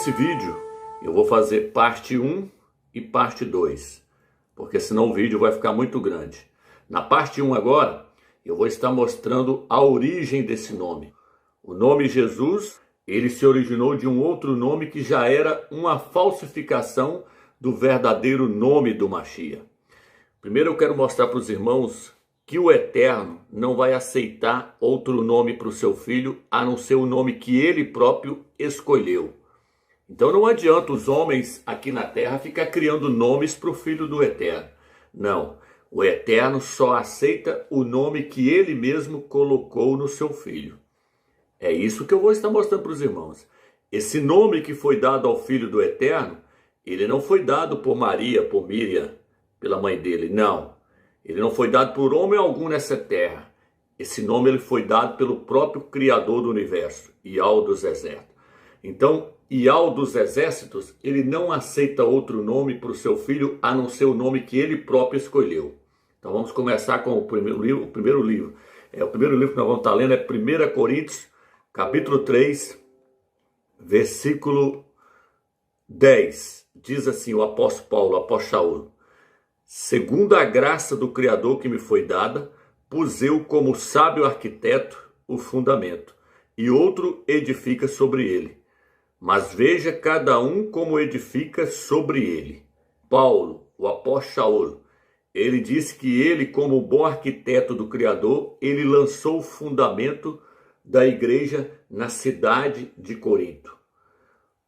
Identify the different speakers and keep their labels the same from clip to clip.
Speaker 1: Nesse vídeo eu vou fazer parte 1 e parte 2, porque senão o vídeo vai ficar muito grande. Na parte 1 agora, eu vou estar mostrando a origem desse nome. O nome Jesus, ele se originou de um outro nome que já era uma falsificação do verdadeiro nome do Machia. Primeiro eu quero mostrar para os irmãos que o Eterno não vai aceitar outro nome para o seu filho, a não ser o nome que ele próprio escolheu. Então não adianta os homens aqui na terra ficar criando nomes para o Filho do Eterno. Não, o Eterno só aceita o nome que ele mesmo colocou no seu filho. É isso que eu vou estar mostrando para os irmãos. Esse nome que foi dado ao Filho do Eterno, ele não foi dado por Maria, por Miriam, pela mãe dele, não. Ele não foi dado por homem algum nessa terra. Esse nome ele foi dado pelo próprio Criador do universo, Yahweh dos exércitos. Então, Yahweh dos exércitos, ele não aceita outro nome para o seu filho, a não ser o nome que ele próprio escolheu. Então vamos começar com o primeiro livro. O primeiro livro que nós vamos estar lendo é 1 Coríntios, capítulo 3, versículo 10. Diz assim o apóstolo Paulo, o apóstolo Shaul: segundo a graça do Criador que me foi dada, pus eu como sábio arquiteto o fundamento, e outro edifica sobre ele. Mas veja cada um como edifica sobre ele. Paulo, o apóstolo Shaul, ele disse que ele, como bom arquiteto do Criador, ele lançou o fundamento da igreja na cidade de Corinto.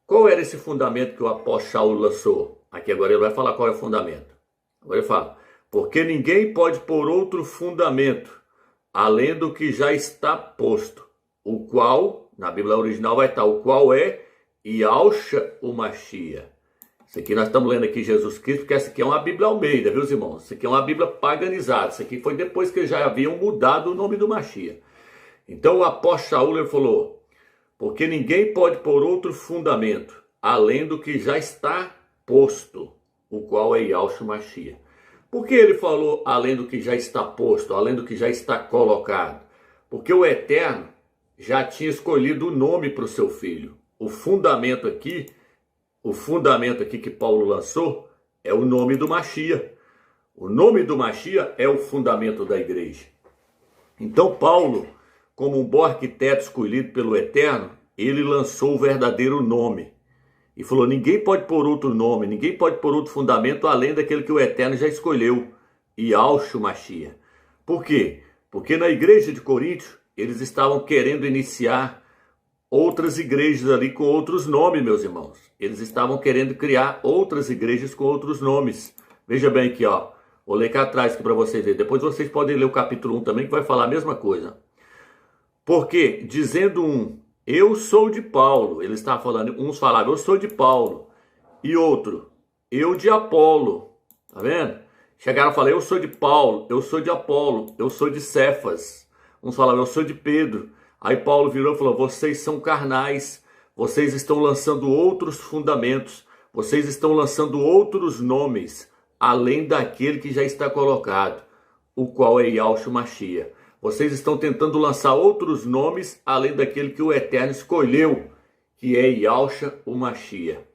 Speaker 1: Qual era esse fundamento que o apóstolo Shaul lançou? Aqui agora ele vai falar qual é o fundamento. Agora ele fala: porque ninguém pode pôr outro fundamento, além do que já está posto, o qual, na Bíblia original vai estar, o qual é Yahshua o Machia. Isso aqui nós estamos lendo aqui Jesus Cristo, porque essa aqui é uma Bíblia Almeida, viu, irmãos? Isso aqui é uma Bíblia paganizada. Isso aqui foi depois que já haviam mudado o nome do Machia. Então o apóstolo Shaul ele falou: porque ninguém pode pôr outro fundamento, além do que já está posto, o qual é Yahshua o Machia. Por que ele falou além do que já está posto, além do que já está colocado? Porque o Eterno já tinha escolhido o nome para o seu filho. O fundamento aqui que Paulo lançou é o nome do Machia. O nome do Machia é o fundamento da igreja. Então Paulo, como um bom arquiteto escolhido pelo Eterno, ele lançou o verdadeiro nome. E falou: ninguém pode pôr outro nome, ninguém pode pôr outro fundamento além daquele que o Eterno já escolheu, Yahshua Machia. Por quê? Porque na igreja de Corinto, eles estavam querendo iniciar outras igrejas ali com outros nomes, meus irmãos. Eles estavam querendo criar outras igrejas com outros nomes. Veja bem aqui, ó. Vou ler cá atrás aqui para vocês verem. Depois vocês podem ler o capítulo 1 também, que vai falar a mesma coisa. Porque, dizendo um, eu sou de Paulo. Ele estava falando, uns falavam, eu sou de Paulo. E outro, eu de Apolo. Tá vendo? Chegaram a falar, eu sou de Paulo, eu sou de Apolo, eu sou de Cefas. Uns falavam, eu sou de Pedro. Aí Paulo virou e falou: vocês são carnais, vocês estão lançando outros fundamentos, vocês estão lançando outros nomes, além daquele que já está colocado, o qual é Yahshua Machia. Vocês estão tentando lançar outros nomes, além daquele que o Eterno escolheu, que é Yahshua o Machia.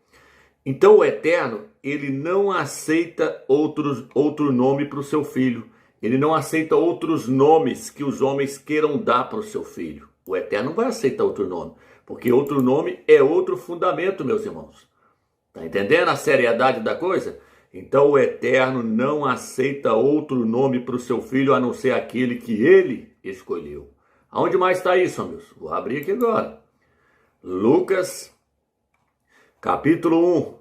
Speaker 1: Então o Eterno, ele não aceita outro nome para o seu filho. Ele não aceita outros nomes que os homens queiram dar para o seu filho. O Eterno não vai aceitar outro nome, porque outro nome é outro fundamento, meus irmãos. Está entendendo a seriedade da coisa? Então o Eterno não aceita outro nome para o seu filho, a não ser aquele que ele escolheu. Aonde mais está isso, meus? Vou abrir aqui agora. Lucas, capítulo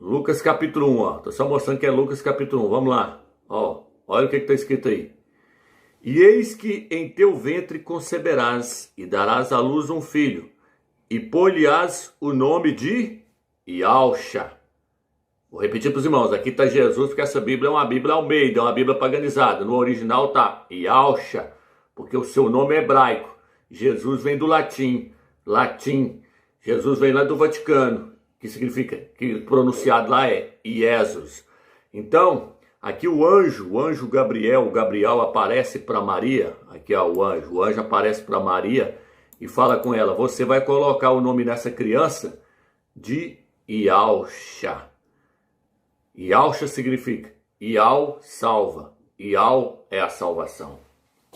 Speaker 1: 1. Lucas, capítulo 1, ó. Estou só mostrando que é Lucas, capítulo 1. Vamos lá. Ó, olha o que está escrito aí. E eis que em teu ventre conceberás, e darás à luz um filho, e pôr-lhe-ás o nome de Yahshua. Vou repetir para os irmãos, aqui está Jesus, porque essa Bíblia é uma Bíblia Almeida, é uma Bíblia paganizada. No original está Yahshua, porque o seu nome é hebraico. Jesus vem do latim. Jesus vem lá do Vaticano, que significa, que pronunciado lá é Jesus. Então, aqui o anjo Gabriel aparece para Maria. Aqui ó, o anjo aparece para Maria e fala com ela: você vai colocar o nome dessa criança de Yahshua. Yahshua significa Yah salva. Yah é a salvação.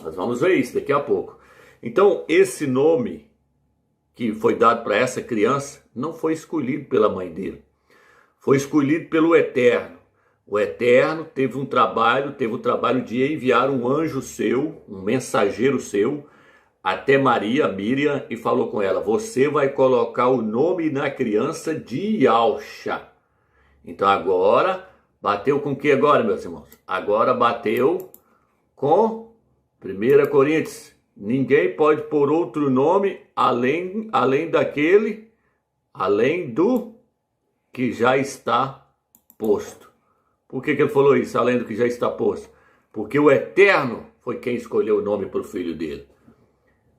Speaker 1: Nós vamos ver isso daqui a pouco. Então, esse nome que foi dado para essa criança não foi escolhido pela mãe dele. Foi escolhido pelo Eterno. O Eterno teve o trabalho de enviar um anjo seu, um mensageiro seu, até Maria, Miriam, e falou com ela: você vai colocar o nome na criança de Yahshua. Então agora, bateu com o que agora, meus irmãos? Agora bateu com 1 Coríntios. Ninguém pode pôr outro nome além do que já está posto. Por que ele falou isso, além do que já está posto? Porque o Eterno foi quem escolheu o nome para o filho dele.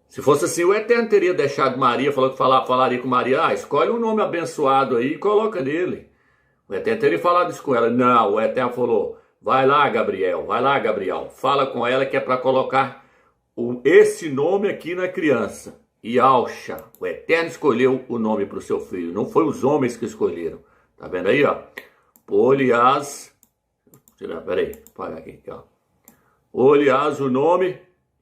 Speaker 1: Se fosse assim, o Eterno teria deixado Maria, falaria com Maria: escolhe um nome abençoado aí e coloca nele. O Eterno teria falado isso com ela. Não, o Eterno falou: vai lá, Gabriel, fala com ela que é para colocar esse nome aqui na criança. Yahshua. O Eterno escolheu o nome para o seu filho, não foi os homens que escolheram. Tá vendo aí, ó? Poliás, peraí, apagar aqui, ó. Poliás, o nome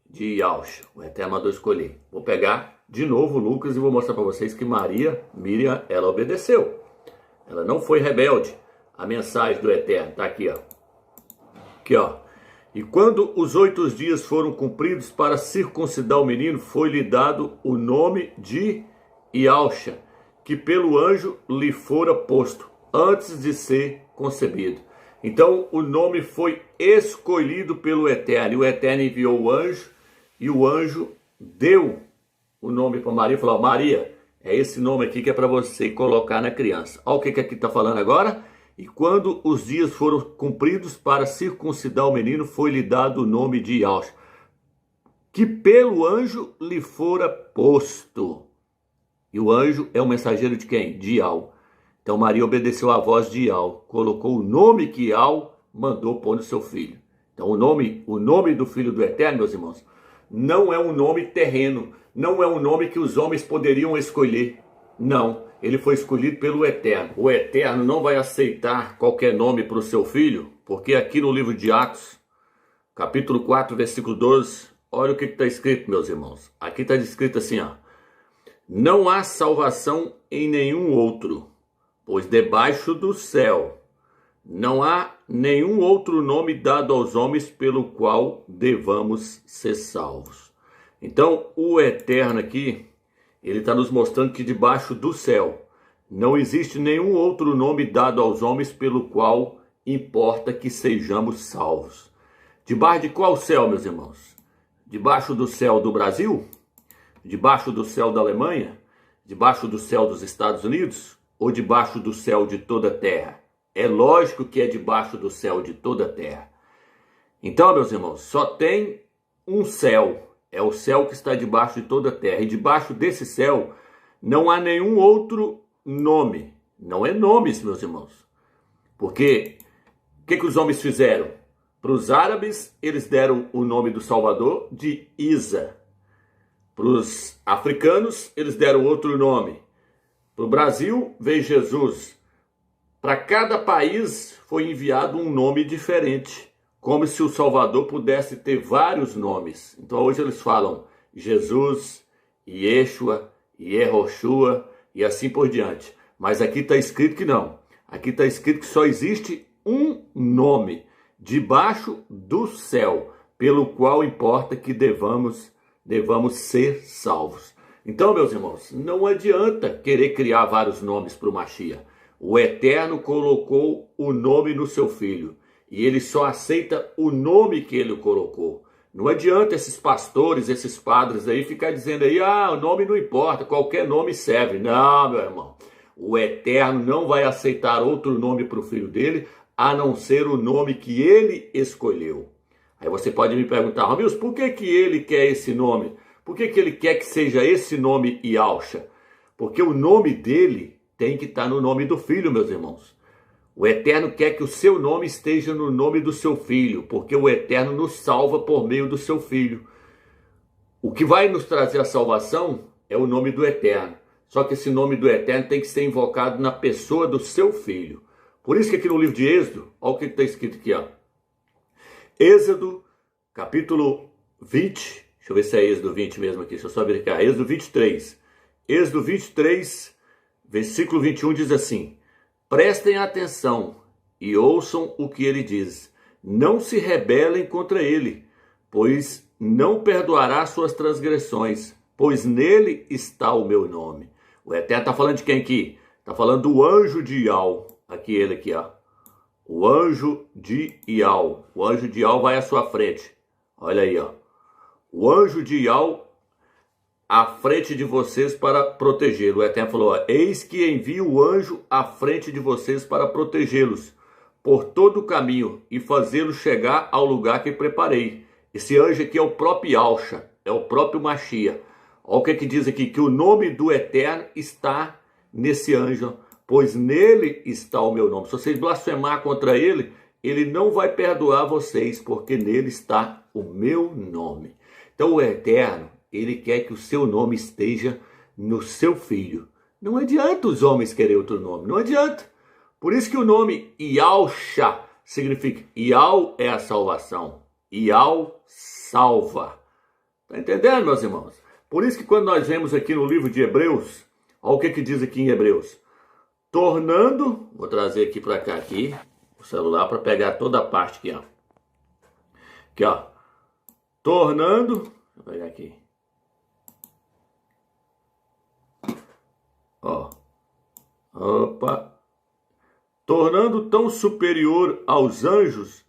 Speaker 1: de Yahshua. O Eterno mandou escolher. Vou pegar de novo Lucas e vou mostrar para vocês que Miriam, ela obedeceu. Ela não foi rebelde. A mensagem do Eterno tá aqui, ó. Aqui, ó. E quando os 8 dias foram cumpridos para circuncidar o menino, foi-lhe dado o nome de Yahshua, que pelo anjo lhe fora posto, antes de ser concebido. Então o nome foi escolhido pelo Eterno. E o Eterno enviou o anjo, e o anjo deu o nome para Maria e falou: Maria, é esse nome aqui que é para você colocar na criança. Olha o que aqui está falando agora. E quando os dias foram cumpridos para circuncidar o menino, foi-lhe dado o nome de Yahshua, que pelo anjo lhe fora posto. E o anjo é o mensageiro de quem? De Yah. Então Maria obedeceu à voz de Yah, colocou o nome que Yah mandou pôr no seu filho. Então o nome do Filho do Eterno, meus irmãos, não é um nome terreno, não é um nome que os homens poderiam escolher. Não, ele foi escolhido pelo Eterno. O Eterno não vai aceitar qualquer nome para o seu filho, porque aqui no livro de Atos, capítulo 4, versículo 12, olha o que está escrito, meus irmãos. Aqui está escrito assim, ó: não há salvação em nenhum outro, pois debaixo do céu não há nenhum outro nome dado aos homens pelo qual devamos ser salvos. Então, o Eterno aqui, ele está nos mostrando que debaixo do céu não existe nenhum outro nome dado aos homens pelo qual importa que sejamos salvos. Debaixo de qual céu, meus irmãos? Debaixo do céu do Brasil? Debaixo do céu da Alemanha? Debaixo do céu dos Estados Unidos? Ou debaixo do céu de toda a terra? É lógico que é debaixo do céu de toda a terra. Então, meus irmãos, só tem um céu. É o céu que está debaixo de toda a terra. E debaixo desse céu não há nenhum outro nome. Não é nomes, meus irmãos. Porque o que os homens fizeram? Para os árabes, eles deram o nome do Salvador de Isa. Para os africanos, eles deram outro nome. Para o Brasil, veio Jesus. Para cada país foi enviado um nome diferente. Como se o Salvador pudesse ter vários nomes. Então hoje eles falam Jesus, Yeshua, Yehoshua e assim por diante. Mas aqui está escrito que não. Aqui está escrito que só existe um nome debaixo do céu, pelo qual importa que devamos ser salvos. Então, meus irmãos, não adianta querer criar vários nomes para o Mashiach. O Eterno colocou o nome no seu filho. E ele só aceita o nome que ele colocou. Não adianta esses pastores, esses padres aí ficar dizendo aí: o nome não importa, qualquer nome serve. Não, meu irmão. O Eterno não vai aceitar outro nome para o filho dele, a não ser o nome que ele escolheu. Aí você pode me perguntar: Ramilson, por que ele quer esse nome? Por que ele quer que seja esse nome Yahshua? Porque o nome dele tem que estar no nome do filho, meus irmãos. O Eterno quer que o seu nome esteja no nome do seu filho, porque o Eterno nos salva por meio do seu filho. O que vai nos trazer a salvação é o nome do Eterno. Só que esse nome do Eterno tem que ser invocado na pessoa do seu filho. Por isso que aqui no livro de Êxodo, olha o que está escrito aqui, ó. Êxodo, capítulo 20. Deixa eu ver se é Êxodo 20 mesmo aqui. Deixa eu só verificar. Êxodo 23. Êxodo 23, versículo 21 diz assim: prestem atenção e ouçam o que ele diz. Não se rebelem contra ele, pois não perdoará suas transgressões, pois nele está o meu nome. O Eterno está falando de quem aqui? Está falando do anjo de Ial. Aqui ele aqui, ó. O anjo de Ial. O anjo de Ial vai à sua frente. Olha aí, ó. O anjo de Ial à frente de vocês para protegê-lo. O Eterno falou, ó, eis que envio o anjo à frente de vocês para protegê-los por todo o caminho e fazê-los chegar ao lugar que preparei. Esse anjo aqui é o próprio Yahshua, é o próprio Mashiach. Olha o que diz aqui, que o nome do Eterno está nesse anjo, pois nele está o meu nome. Se vocês blasfemar contra ele, ele não vai perdoar vocês, porque nele está o meu nome. Então o Eterno, ele quer que o seu nome esteja no seu filho. Não adianta os homens querer outro nome, não adianta. Por isso que o nome Yahshua significa, Yah é a salvação, Yah salva. Está entendendo, meus irmãos? Por isso que quando nós vemos aqui no livro de Hebreus, olha o que diz aqui em Hebreus. Tornando, vou trazer aqui para cá, aqui, o celular, para pegar toda a parte aqui, ó. Aqui, ó. Tornando, deixa eu pegar aqui. Ó. Opa. Tornando tão superior aos anjos,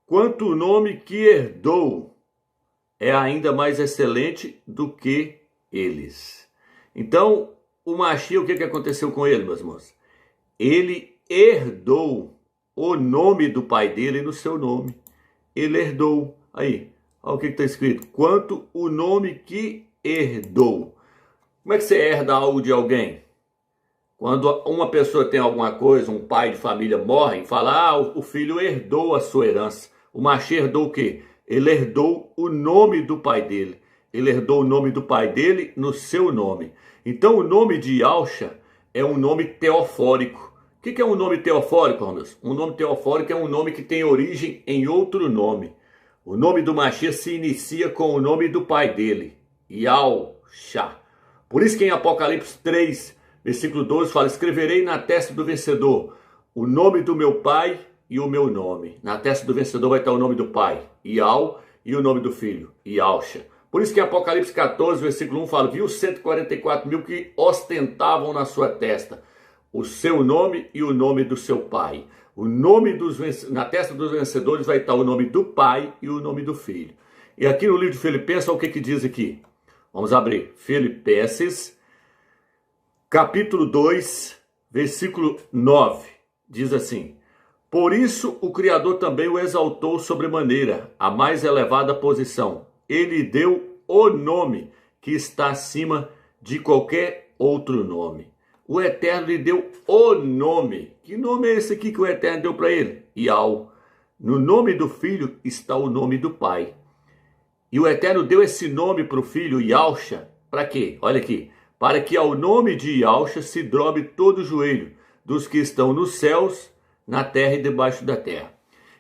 Speaker 1: quanto o nome que herdou é ainda mais excelente do que eles. Então, o Mashiach, o que aconteceu com ele, meus irmãos? Ele herdou o nome do pai dele no seu nome. Ele herdou. Aí, olha o que está escrito. Quanto o nome que herdou. Como é que você herda algo de alguém? Quando uma pessoa tem alguma coisa, um pai de família morre, fala, o filho herdou a sua herança. O Mashiach herdou o quê? Ele herdou o nome do pai dele. Ele herdou o nome do pai dele no seu nome. Então o nome de Yahshua é um nome teofórico. O que é um nome teofórico, meus? Um nome teofórico é um nome que tem origem em outro nome. O nome do Mashiach se inicia com o nome do pai dele, Yahshua. Por isso que em Apocalipse 3, versículo 12, fala, escreverei na testa do vencedor o nome do meu pai e o meu nome. Na testa do vencedor vai estar o nome do pai, Yah, e o nome do filho, Yahshua. Por isso que em Apocalipse 14, versículo 1 fala, viu 144 mil que ostentavam na sua testa o seu nome e o nome do seu pai. O nome na testa dos vencedores vai estar o nome do pai e o nome do filho. E aqui no livro de Filipenses, olha o que diz aqui. Vamos abrir. Filipenses, capítulo 2, versículo 9. Diz assim, por isso o Criador também o exaltou sobremaneira, a mais elevada posição. Ele deu o nome que está acima de qualquer outro nome. O Eterno lhe deu o nome. Que nome é esse aqui que o Eterno deu para ele? Yah. No nome do Filho está o nome do Pai. E o Eterno deu esse nome para o Filho, Yahshua, para quê? Olha aqui. Para que ao nome de Yahshua se dobre todo o joelho dos que estão nos céus, na terra e debaixo da terra.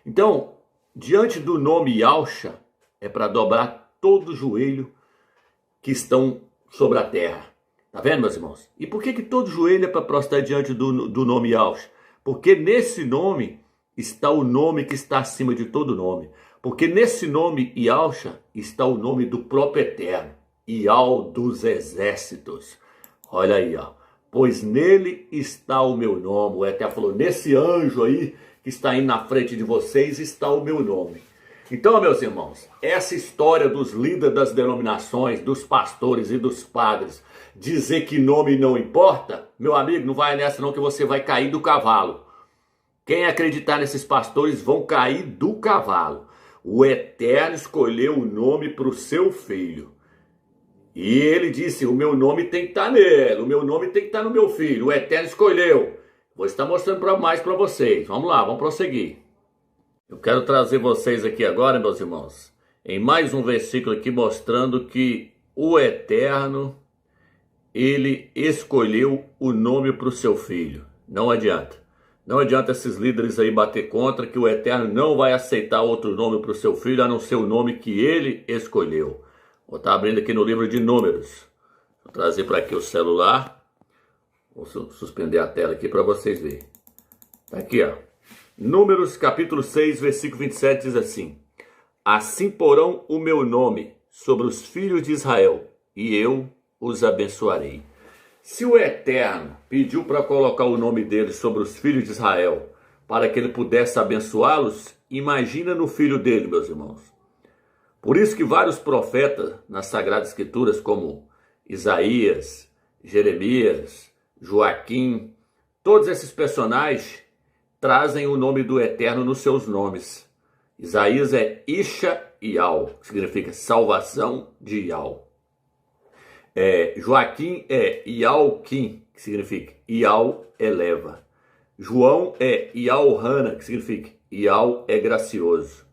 Speaker 1: Então, diante do nome Yahshua, é para dobrar todo o joelho que estão sobre a terra. Tá vendo, meus irmãos? E por que todo joelho é para prostrar diante do nome Yahshua? Porque nesse nome está o nome que está acima de todo nome. Porque nesse nome Yahshua está o nome do próprio Eterno, Yah dos exércitos. Olha aí, ó. Pois nele está o meu nome. O Eterno falou, nesse anjo aí que está aí na frente de vocês está o meu nome. Então, meus irmãos, essa história dos líderes das denominações, dos pastores e dos padres, dizer que nome não importa, meu amigo, não vai nessa não que você vai cair do cavalo. Quem acreditar nesses pastores vão cair do cavalo. O Eterno escolheu o nome para o seu filho. E ele disse, o meu nome tem que estar nele, o meu nome tem que estar no meu filho. O Eterno escolheu. Vou estar mostrando mais para vocês. Vamos lá, vamos prosseguir. Eu quero trazer vocês aqui agora, meus irmãos, em mais um versículo aqui mostrando que o Eterno, ele escolheu o nome para o seu filho. Não adianta. Não adianta esses líderes aí bater contra que o Eterno não vai aceitar outro nome para o seu filho, a não ser o nome que ele escolheu. Vou estar abrindo aqui no livro de Números. Vou trazer para aqui o celular. Vou suspender a tela aqui para vocês verem. Tá aqui, ó. Números capítulo 6, versículo 27 diz assim: assim porão o meu nome sobre os filhos de Israel, e eu os abençoarei. Se o Eterno pediu para colocar o nome dele sobre os filhos de Israel, para que ele pudesse abençoá-los, imagina no filho dele, meus irmãos. Por isso que vários profetas nas Sagradas Escrituras, como Isaías, Jeremias, Joaquim, todos esses personagens trazem o nome do Eterno nos seus nomes. Isaías é Isha-Ial, que significa salvação de Ial. Joaquim é Ial-Quim, que significa Ial eleva. João é Ial-Hana, que significa Ial é gracioso.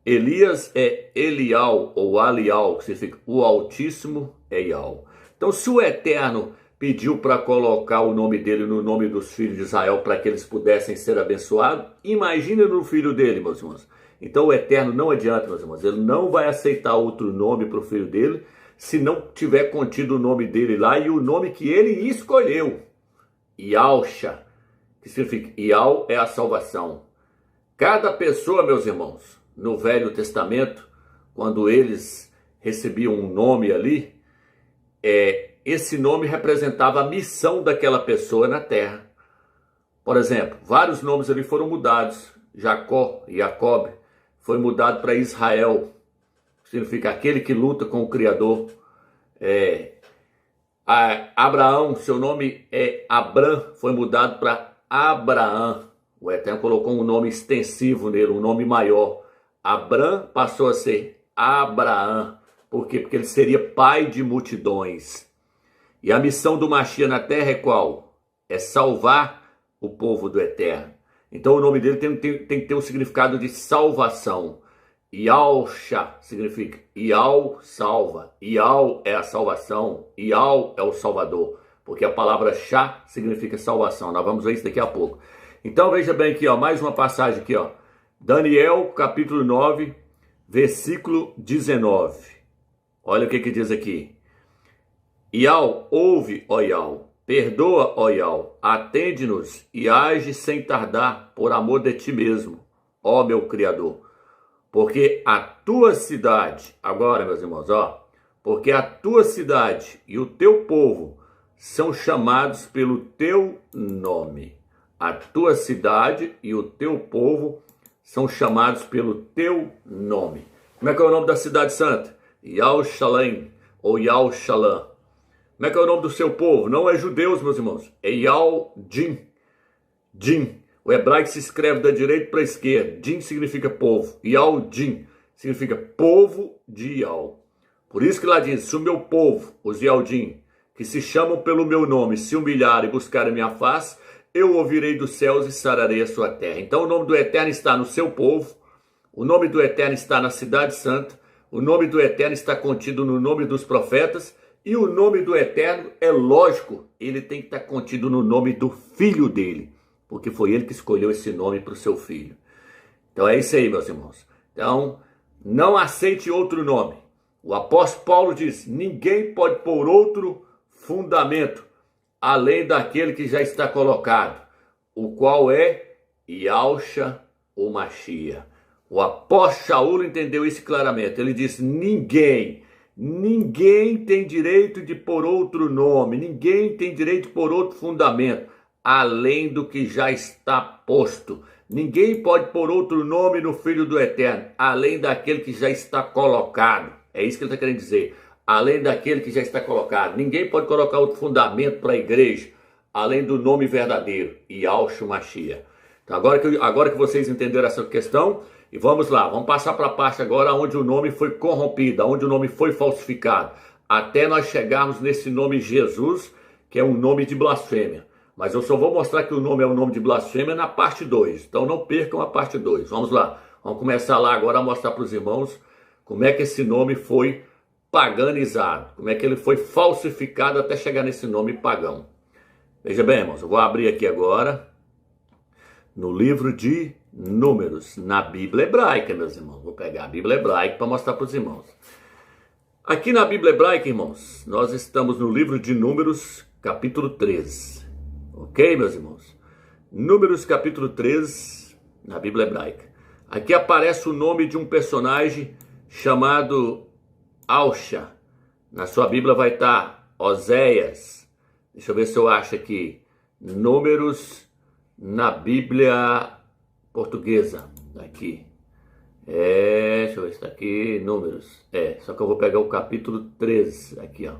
Speaker 1: Elias é Elial ou Alial, que significa o Altíssimo é Ial. Então, se o Eterno pediu para colocar o nome dele no nome dos filhos de Israel para que eles pudessem ser abençoados, imagine no filho dele, meus irmãos. Então o Eterno não adianta, meus irmãos, ele não vai aceitar outro nome para o filho dele se não tiver contido o nome dele lá e o nome que ele escolheu. Ialcha, que significa Ial é a salvação. Cada pessoa, meus irmãos, no Velho Testamento, quando eles recebiam um nome ali, esse nome representava a missão daquela pessoa na terra. Por exemplo, vários nomes ali foram mudados. Jacó, Jacob, foi mudado para Israel, que significa aquele que luta com o Criador. Abraão, seu nome é Abram, foi mudado para Abraão. O Eterno colocou um nome extensivo nele, um nome maior. Abram passou a ser Abraão. Por quê? Porque ele seria pai de multidões. E a missão do Mashiach na terra é qual? É salvar o povo do Eterno. Então o nome dele tem que ter um significado de salvação. Ialcha significa Ial salva. Ial é a salvação. Ial é o Salvador. Porque a palavra Shá significa salvação. Nós vamos ver isso daqui a pouco. Então veja bem aqui, ó, mais uma passagem aqui, ó. Daniel capítulo 9, versículo 19. Olha o que diz aqui. Ial, ouve, ó Ial, perdoa, ó Ial, atende-nos e age sem tardar por amor de ti mesmo, ó meu Criador. Porque a tua cidade, agora meus irmãos, ó, porque a tua cidade e o teu povo são chamados pelo teu nome. A tua cidade e o teu povo são chamados pelo teu nome. Como é que é o nome da cidade santa? Yal-Shalem ou Yal-Shalom. Como é que é o nome do seu povo? Não é judeus, meus irmãos. É Yal-Din. Din. O hebraico se escreve da direita para a esquerda. Din significa povo. Yal-Din significa povo de Yal. Por isso que lá diz, se o meu povo, os Yal-Din, que se chamam pelo meu nome, se humilharem e buscarem minha face, eu ouvirei dos céus e sararei a sua terra. Então o nome do Eterno está no seu povo. O nome do Eterno está na cidade santa. O nome do Eterno está contido no nome dos profetas. E o nome do Eterno, é lógico, ele tem que estar contido no nome do filho dele. Porque foi ele que escolheu esse nome para o seu filho. Então é isso aí, meus irmãos. Então, não aceite outro nome. O apóstolo Paulo diz, ninguém pode pôr outro fundamento, além daquele que já está colocado. O qual é Yalcha ou Mashiach. O apóstolo Shaul entendeu isso claramente. Ele disse, ninguém tem direito de pôr outro nome, ninguém tem direito de pôr outro fundamento, além do que já está posto. Ninguém pode pôr outro nome no Filho do Eterno, além daquele que já está colocado. É isso que ele está querendo dizer. Além daquele que já está colocado. Ninguém pode colocar outro fundamento para a igreja, além do nome verdadeiro, Yalcha Mashiach. Então, agora que vocês entenderam essa questão, e vamos lá, vamos passar para a parte agora onde o nome foi corrompido, onde o nome foi falsificado, até nós chegarmos nesse nome Jesus, que é um nome de blasfêmia. Mas eu só vou mostrar que o nome é um nome de blasfêmia na parte 2, então não percam a parte 2. Vamos lá, vamos começar lá agora a mostrar para os irmãos como é que esse nome foi paganizado, como é que ele foi falsificado até chegar nesse nome pagão. Veja bem, irmãos, eu vou abrir aqui agora no livro de Números, na Bíblia Hebraica, meus irmãos. Vou pegar a Bíblia Hebraica para mostrar para os irmãos. Aqui na Bíblia Hebraica, irmãos, nós estamos no livro de Números, capítulo 13. Ok, meus irmãos? Números, capítulo 13, na Bíblia Hebraica. Aqui aparece o nome de um personagem chamado Ausha. Na sua Bíblia vai estar Oséias. Deixa eu ver se eu acho aqui. Números na Bíblia portuguesa. Aqui. Deixa eu ver se está aqui. Números. Só que eu vou pegar o capítulo 13. Aqui, ó.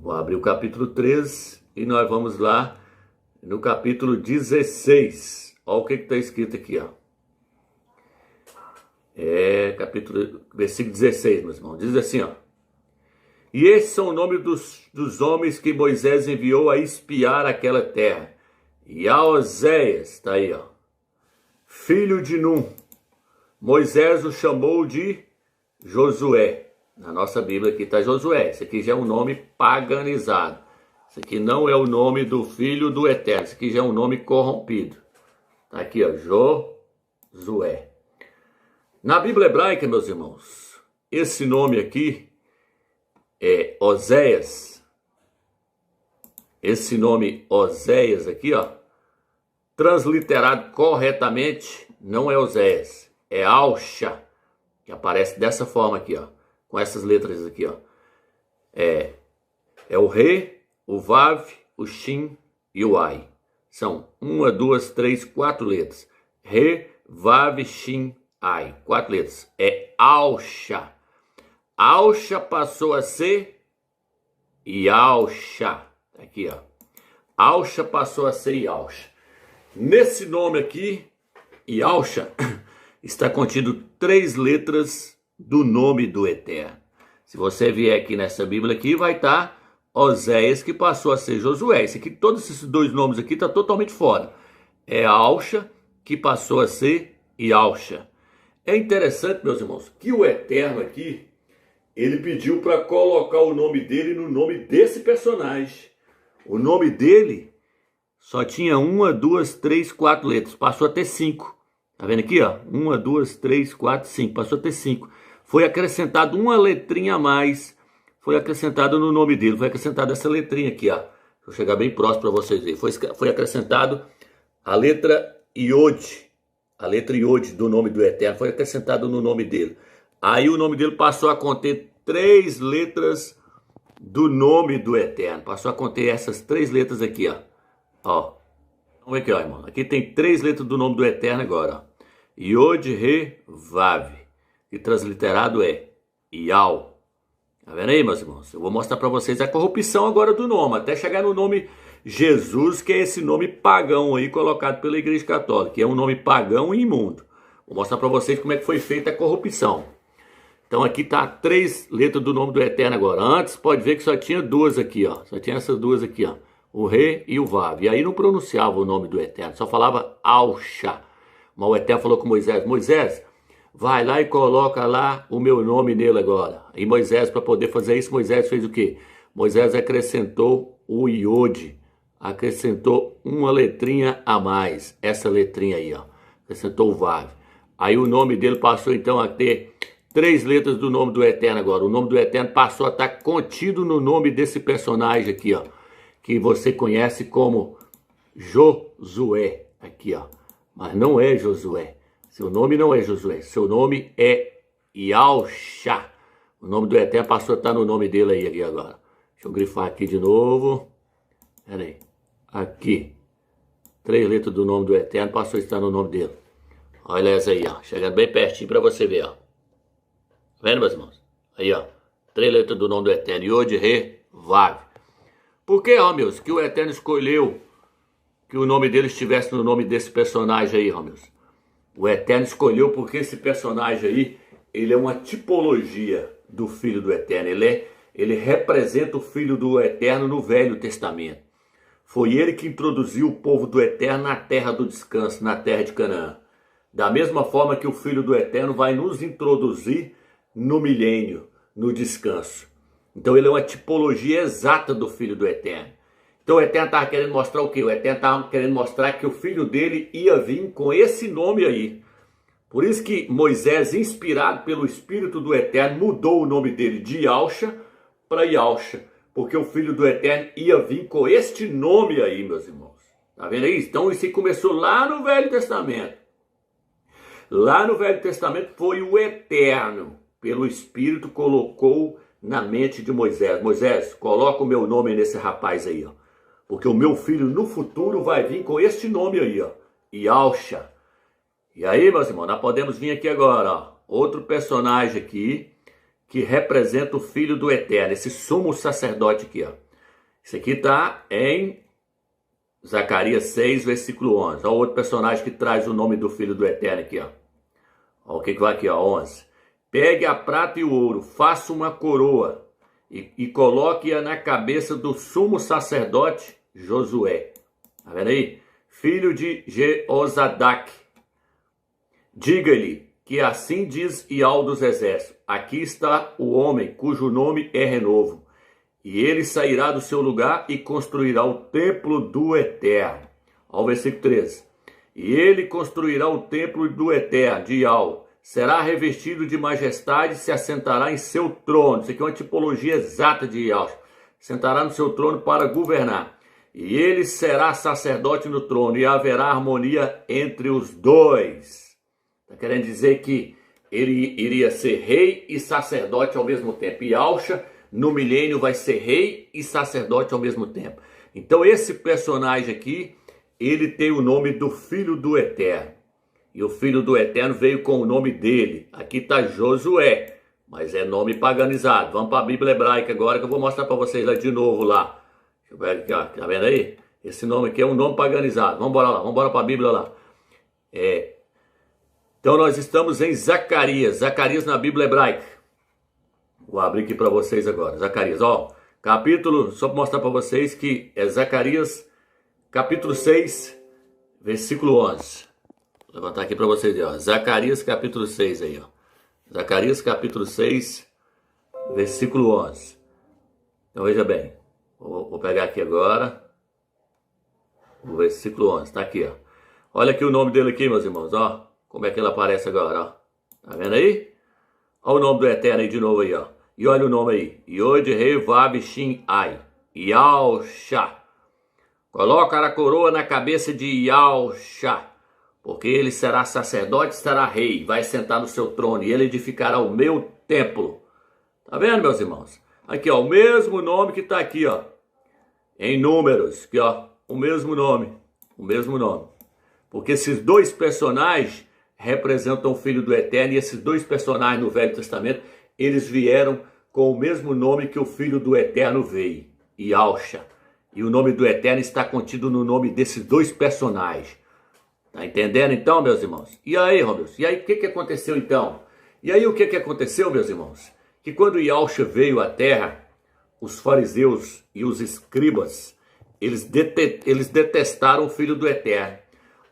Speaker 1: Vou abrir o capítulo 13 e nós vamos lá no capítulo 16. Olha o que está escrito aqui, ó. Versículo 16, meus irmãos. Diz assim, ó. E esses são o nome dos homens que Moisés enviou a espiar aquela terra. E a Oséias, está aí, ó, filho de Num, Moisés o chamou de Josué. Na nossa Bíblia aqui está Josué. Esse aqui já é um nome paganizado. Esse aqui não é o nome do Filho do Eterno. Esse aqui já é um nome corrompido. Está aqui, ó, Josué. Na Bíblia Hebraica, meus irmãos, esse nome aqui é Oséias. Esse nome Oséias aqui, ó, transliterado corretamente, não é Oséias, é Ausha, que aparece dessa forma aqui, ó, com essas letras aqui, ó. É o Re, o Vav, o Shin e o Ai. São 1, 2, 3, 4 letras. Re, Vav, Shin, Ai. 4 letras. É Ausha. Ausha passou a ser Yausha. Aqui, ó. Ausha passou a ser Yausha. Nesse nome aqui, Yausha, está contido 3 letras do nome do Eterno. Se você vier aqui nessa Bíblia aqui, vai estar Oséias, que passou a ser Josué. Esse aqui, todos esses 2 nomes aqui estão totalmente fora. É Ausha, que passou a ser Yausha. É interessante, meus irmãos, que o Eterno aqui, ele pediu para colocar o nome dele no nome desse personagem. O nome dele só tinha 1, 2, 3, 4 letras. Passou a ter 5. Tá vendo aqui, ó? 1, 2, 3, 4, 5. Passou a ter 5. Foi acrescentado uma letrinha a mais. Foi acrescentado no nome dele. Foi acrescentada essa letrinha aqui, ó. Vou chegar bem próximo para vocês verem. Foi acrescentado a letra Iod. A letra Iod do nome do Eterno. Foi acrescentado no nome dele. Aí o nome dele passou a conter 3 letras do nome do Eterno. Passou a conter essas 3 letras aqui, ó. Ó. Vamos ver aqui, ó, irmão. Aqui tem 3 letras do nome do Eterno agora, ó. Yod, Re, Vav. E transliterado é Yau. Tá vendo aí, meus irmãos? Eu vou mostrar para vocês a corrupção agora do nome. Até chegar no nome Jesus, que é esse nome pagão aí colocado pela Igreja Católica. Que é um nome pagão e imundo. Vou mostrar para vocês como é que foi feita a corrupção. Então aqui tá 3 letras do nome do Eterno agora. Antes, pode ver que só tinha 2 aqui, ó. Só tinha essas 2 aqui, ó. O Re e o Vav. E aí não pronunciava o nome do Eterno. Só falava Ausha. Mas o Eterno falou com Moisés. Moisés, vai lá e coloca lá o meu nome nele agora. E Moisés, para poder fazer isso, Moisés fez o quê? Moisés acrescentou o Iod. Acrescentou uma letrinha a mais. Essa letrinha aí, ó. Acrescentou o Vav. Aí o nome dele passou então a ter 3 letras do nome do Eterno agora. O nome do Eterno passou a estar contido no nome desse personagem aqui, ó. Que você conhece como Josué. Aqui, ó. Mas não é Josué. Seu nome não é Josué. Seu nome é Yausha. O nome do Eterno passou a estar no nome dele aí aqui agora. Deixa eu grifar aqui de novo. Pera aí. Aqui. 3 letras do nome do Eterno passou a estar no nome dele. Olha essa aí, ó. Chegando bem pertinho para você ver, ó. Vendo, meus irmãos? Aí, ó. 3 letras do nome do Eterno. Yod, Re, Vav. Por que, ó, meus, que o Eterno escolheu que o nome dele estivesse no nome desse personagem aí, ó, meus? O Eterno escolheu porque esse personagem aí, ele é uma tipologia do Filho do Eterno. Ele representa o Filho do Eterno no Velho Testamento. Foi ele que introduziu o povo do Eterno na terra do descanso, na terra de Canaã. Da mesma forma que o Filho do Eterno vai nos introduzir no milênio, no descanso. Então ele é uma tipologia exata do Filho do Eterno. Então o Eterno estava querendo mostrar o quê? O Eterno estava querendo mostrar que o filho dele ia vir com esse nome aí. Por isso que Moisés, inspirado pelo Espírito do Eterno, mudou o nome dele de Yahusha para Yahusha. Porque o Filho do Eterno ia vir com este nome aí, meus irmãos. Tá vendo aí? Então isso começou lá no Velho Testamento. Lá no Velho Testamento foi o Eterno, pelo Espírito, colocou na mente de Moisés. Moisés, coloca o meu nome nesse rapaz aí, ó. Porque o meu filho no futuro vai vir com este nome aí, ó. Yahusha. E aí, meus irmãos, nós podemos vir aqui agora, ó. Outro personagem aqui que representa o Filho do Eterno. Esse sumo sacerdote aqui, ó. Esse aqui está em Zacarias 6, versículo 11. Olha o outro personagem que traz o nome do Filho do Eterno aqui, ó. Olha o que vai aqui, ó, 11. Pegue a prata e o ouro, faça uma coroa e coloque-a na cabeça do sumo sacerdote Josué. Tá vendo aí? Filho de Jeozadak. Diga-lhe que assim diz Ial dos Exércitos. Aqui está o homem cujo nome é Renovo. E ele sairá do seu lugar e construirá o templo do Eterno. Olha o versículo 13. E ele construirá o templo do Eterno, de Ial. Será revestido de majestade e se assentará em seu trono. Isso aqui é uma tipologia exata de Ial. Sentará no seu trono para governar. E ele será sacerdote no trono e haverá harmonia entre os dois. Está querendo dizer que ele iria ser rei e sacerdote ao mesmo tempo. Yahusha, no milênio, vai ser rei e sacerdote ao mesmo tempo. Então esse personagem aqui, ele tem o nome do Filho do Eterno. E o Filho do Eterno veio com o nome dele. Aqui está Josué, mas é nome paganizado. Vamos para a Bíblia hebraica agora, que eu vou mostrar para vocês lá de novo lá. Deixa eu ver aqui, ó. Tá vendo aí? Esse nome aqui é um nome paganizado. Vamos embora lá, vamos embora para a Bíblia lá. Então nós estamos em Zacarias. Zacarias na Bíblia hebraica. Vou abrir aqui para vocês agora. Zacarias, ó. Capítulo, só para mostrar para vocês que é Zacarias, capítulo 6, versículo 11. Vou levantar aqui para vocês, ó. Zacarias capítulo 6 aí, ó. Zacarias capítulo 6, versículo 11. Então veja bem. Vou pegar aqui agora. O versículo 11, tá aqui, ó. Olha aqui o nome dele aqui, meus irmãos, ó. Como é que ele aparece agora, ó. Tá vendo aí? Olha o nome do Eterno aí de novo aí, ó. E olha o nome aí. Yod-Rei Vav Shin Ai. Yahusha. Coloca a coroa na cabeça de Yahusha. Porque ele será sacerdote, será rei. Vai sentar no seu trono. E ele edificará o meu templo. Tá vendo, meus irmãos? Aqui, ó. O mesmo nome que tá aqui, ó. Em números. Aqui, ó. O mesmo nome. O mesmo nome. Porque esses dois personagens representam o Filho do Eterno, e esses dois personagens no Velho Testamento, eles vieram com o mesmo nome que o Filho do Eterno veio, Yahusha. E o nome do Eterno está contido no nome desses dois personagens. Tá entendendo então, meus irmãos? E aí, Roberto? E aí, o que aconteceu então? E aí, o que aconteceu, meus irmãos? Que quando Yahusha veio à terra, os fariseus e os escribas, eles detestaram o Filho do Eterno.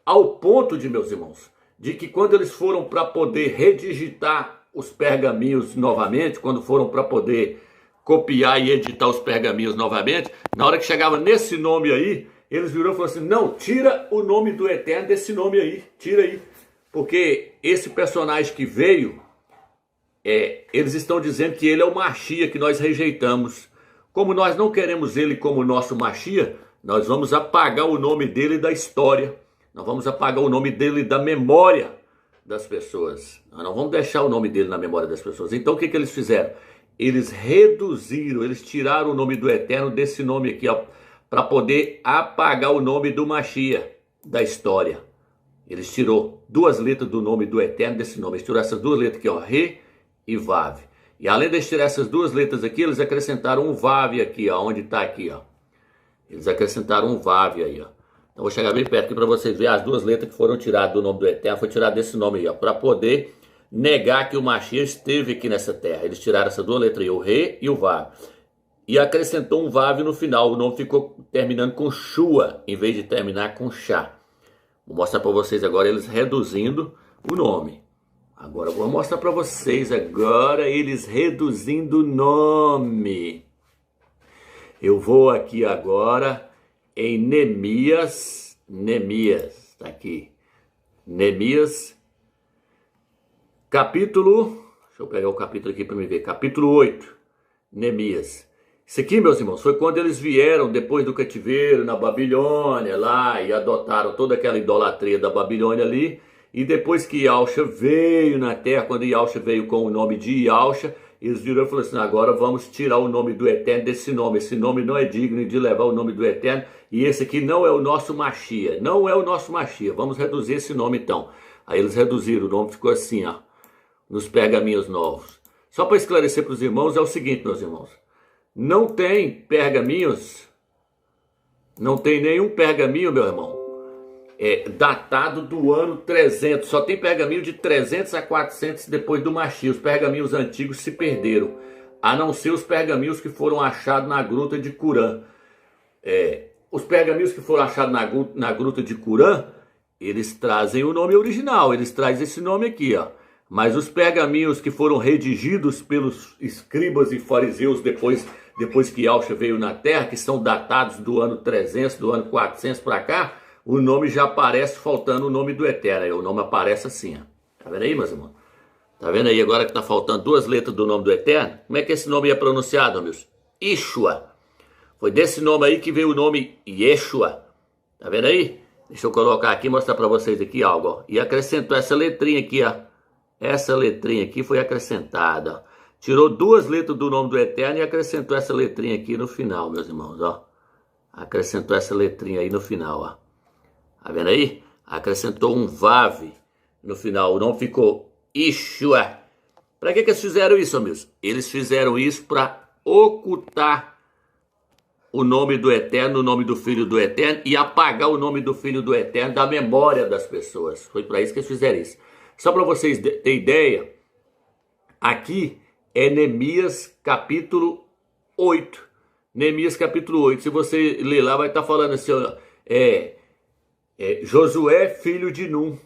Speaker 1: Ao ponto de, meus irmãos, de que quando eles foram para poder redigitar os pergaminhos novamente, quando foram para poder copiar e editar os pergaminhos novamente, na hora que chegava nesse nome aí, eles viram e falaram assim, não, tira o nome do Eterno desse nome aí, tira aí. Porque esse personagem que veio, eles estão dizendo que ele é o Mashiach que nós rejeitamos. Como nós não queremos ele como nosso Mashiach, nós vamos apagar o nome dele da história. Nós vamos apagar o nome dele da memória das pessoas. Nós não vamos deixar o nome dele na memória das pessoas. Então o que eles fizeram? Eles reduziram, eles tiraram o nome do Eterno desse nome aqui, ó, para poder apagar o nome do Mashiach da história. Eles tirou duas letras do nome do Eterno desse nome. Eles tiraram essas duas letras aqui, ó, Re e Vav. E além de tirar essas duas letras aqui, eles acrescentaram um Vav aqui, ó, onde está aqui, ó. Eles acrescentaram um Vav aí, ó. Então vou chegar bem perto aqui para vocês verem as duas letras que foram tiradas do nome do Eterno. Foi tirado desse nome aí, ó, para poder negar que o Mashiach esteve aqui nessa terra. Eles tiraram essas duas letras aí, o Re e o Vav. E acrescentou um Vav no final. O nome ficou terminando com Shua, em vez de terminar com Shá. Vou mostrar para vocês agora eles reduzindo o nome. Agora eu vou mostrar para vocês agora eles reduzindo o nome. Eu vou aqui agora em Neemias, tá aqui. Neemias, capítulo, deixa eu pegar o capítulo aqui para me ver, capítulo 8, Neemias. Isso aqui, meus irmãos, foi quando eles vieram depois do cativeiro na Babilônia lá e adotaram toda aquela idolatria da Babilônia ali. E depois que Yahusha veio na terra, quando Yahusha veio com o nome de Yahusha, eles viram e falaram assim, agora vamos tirar o nome do Eterno desse nome. Esse nome não é digno de levar o nome do Eterno. E esse aqui não é o nosso Mashiach. Não é o nosso Mashiach. Vamos reduzir esse nome então. Aí eles reduziram, o nome ficou assim, ó, nos pergaminhos novos. Só para esclarecer para os irmãos, é o seguinte, meus irmãos. Não tem pergaminhos, não tem nenhum pergaminho, meu irmão, datado do ano 300. Só tem pergaminho de 300 a 400 depois do Mashiach. Os pergaminhos antigos se perderam, a não ser os pergaminhos que foram achados na gruta de Qumran. Os pergaminhos que foram achados na gruta de Qumran, eles trazem o nome original, eles trazem esse nome aqui, ó. Mas os pergaminhos que foram redigidos pelos escribas e fariseus depois que Yahusha veio na terra, que são datados do ano 300, do ano 400 para cá, o nome já aparece faltando o nome do Eterno. Aí o nome aparece assim, ó. Tá vendo aí, meus irmãos? Tá vendo aí agora que tá faltando 2 letras do nome do Eterno? Como é que esse nome é pronunciado, meus? Yeshua. Foi desse nome aí que veio o nome Yeshua. Tá vendo aí? Deixa eu colocar aqui e mostrar para vocês aqui algo, ó. E acrescentou essa letrinha aqui, ó. Essa letrinha aqui foi acrescentada, ó. Tirou 2 letras do nome do Eterno e acrescentou essa letrinha aqui no final, meus irmãos, ó. Acrescentou essa letrinha aí no final, ó. Tá vendo aí? Acrescentou um Vav no final. O nome ficou Yeshua. Para que eles fizeram isso, amigos? Eles fizeram isso para ocultar o nome do Eterno, o nome do Filho do Eterno e apagar o nome do Filho do Eterno da memória das pessoas. Foi para isso que eles fizeram isso. Só para vocês terem ideia, aqui é Neemias capítulo 8. Neemias capítulo 8. Se você ler lá, vai estar falando assim, ó, Josué, filho de Num.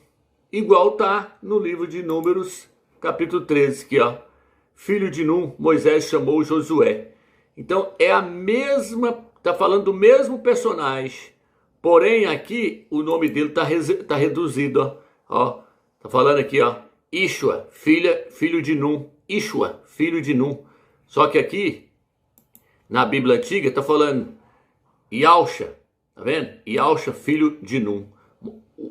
Speaker 1: Igual tá no livro de Números, capítulo 13, aqui, ó. Filho de Num, Moisés chamou Josué. Então é a mesma, tá falando do mesmo personagem. Porém aqui o nome dele tá reduzido, ó. Ó, tá falando aqui, ó. Ishua, filho de Num. Ishua, filho de Num. Só que aqui na Bíblia Antiga tá falando Yahusha. Tá vendo? Yahusha, filho de Num.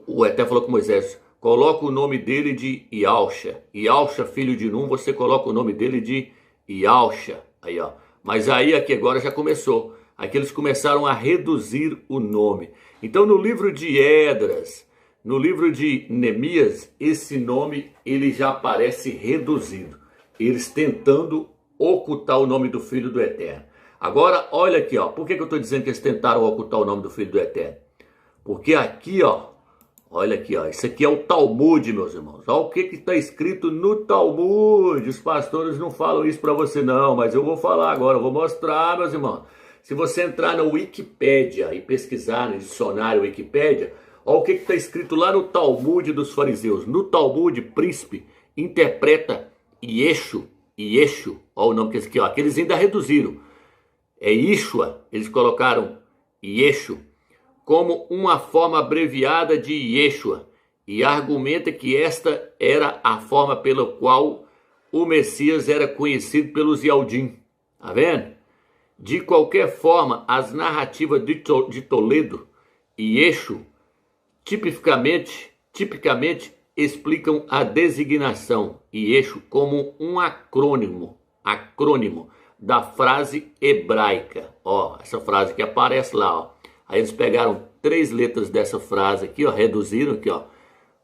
Speaker 1: O Eterno falou com Moisés, coloca o nome dele de Yahusha. Yahusha, filho de Num, você coloca o nome dele de Yahusha. Aí, ó. Mas aí aqui agora já começou. Aqui eles começaram a reduzir o nome. Então no livro de Esdras, no livro de Neemias, esse nome ele já aparece reduzido. Eles tentando ocultar o nome do Filho do Eterno. Agora, olha aqui, ó. Por que eu estou dizendo que eles tentaram ocultar o nome do Filho do Eterno? Porque aqui, ó. Olha aqui, ó. Isso aqui é o Talmud, meus irmãos. Olha o que está escrito no Talmud. Os pastores não falam isso para você, não. Mas eu vou falar agora. Eu vou mostrar, meus irmãos. Se você entrar na Wikipédia e pesquisar no dicionário Wikipédia, olha o que está escrito lá no Talmud dos fariseus. No Talmud, príncipe interpreta Yeshu. Olha o nome que aqui, ó. Que eles ainda reduziram. É Yeshua, eles colocaram Yeshu como uma forma abreviada de Yeshua e argumenta que esta era a forma pela qual o Messias era conhecido pelos Yaldim. Tá vendo? De qualquer forma, as narrativas de Toledo e Yeshu tipicamente explicam a designação Yeshu como um acrônimo da frase hebraica. Ó, essa frase que aparece lá, ó. Aí eles pegaram 3 letras dessa frase aqui, ó, reduziram aqui, ó.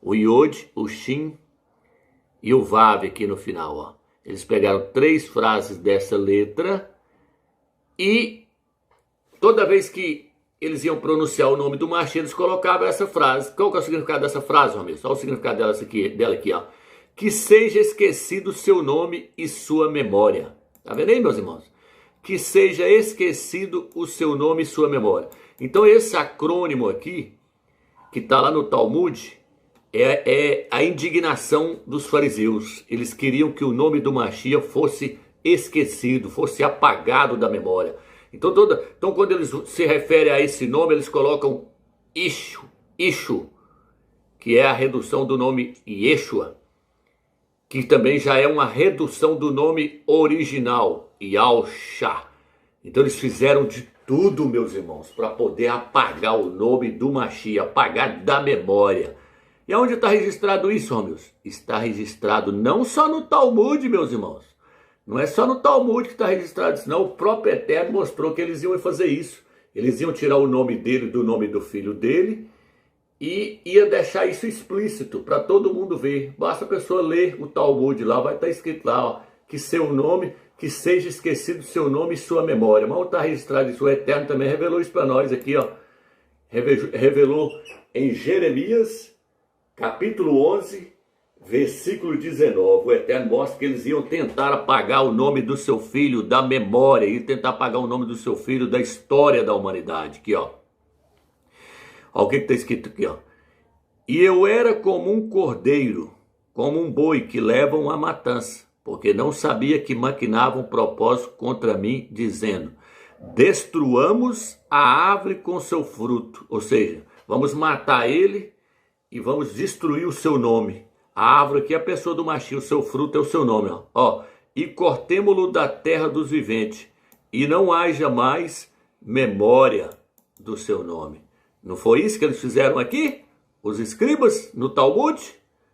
Speaker 1: O Yod, o Shin e o Vav aqui no final, ó. Eles pegaram 3 frases dessa letra e toda vez que eles iam pronunciar o nome do Mashiach, eles colocavam essa frase. Qual que é o significado dessa frase, meu amigo? Só o significado dela aqui, ó. Que seja esquecido seu nome e sua memória. Tá vendo aí, meus irmãos? Que seja esquecido o seu nome e sua memória. Então esse acrônimo aqui, que está lá no Talmud, é a indignação dos fariseus. Eles queriam que o nome do Mashiach fosse esquecido, fosse apagado da memória. Então quando eles se referem a esse nome, eles colocam Ishu, que é a redução do nome Yeshua, que também já é uma redução do nome original, Yahshua. Então eles fizeram de tudo, meus irmãos, para poder apagar o nome do Mashiach, apagar da memória. E onde está registrado isso, Romeus? Está registrado não só no Talmud, meus irmãos. Não é só no Talmud que está registrado isso, não. O próprio Eterno mostrou que eles iam fazer isso. Eles iam tirar o nome dele do nome do filho dele e ia deixar isso explícito para todo mundo ver. Basta a pessoa ler o Talmud lá, vai estar escrito lá, ó, que seu nome, que seja esquecido seu nome e sua memória. Mas está registrado isso. O Eterno também revelou isso para nós aqui, ó. Revelou em Jeremias, capítulo 11, versículo 19. O Eterno mostra que eles iam tentar apagar o nome do seu filho da memória, e tentar apagar o nome do seu filho da história da humanidade. Aqui, ó. Olha o que está escrito aqui, ó. E eu era como um cordeiro, como um boi que levam à matança, porque não sabia que maquinavam propósito contra mim, dizendo: destruamos a árvore com seu fruto. Ou seja, vamos matar ele e vamos destruir o seu nome. A árvore aqui é a pessoa do Mashiach, o seu fruto é o seu nome. Ó. E cortemo-lo da terra dos viventes, e não haja mais memória do seu nome. Não foi isso que eles fizeram aqui? Os escribas no Talmud?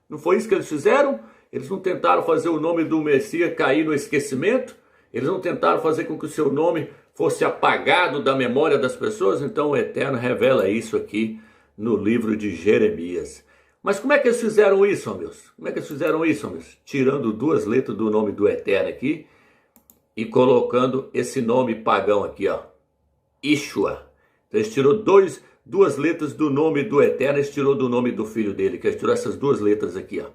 Speaker 1: Não foi isso que eles fizeram? Eles não tentaram fazer o nome do Messias cair no esquecimento? Eles não tentaram fazer com que o seu nome fosse apagado da memória das pessoas? Então o Eterno revela isso aqui no livro de Jeremias. Mas como é que eles fizeram isso, meus? Como é que eles fizeram isso, meus? Tirando 2 letras do nome do Eterno aqui e colocando esse nome pagão aqui, ó. Yeshua. Então eles tirou 2 letras do nome do Eterno, eles tirou do nome do filho dele, que eles tirou essas 2 letras aqui, ó.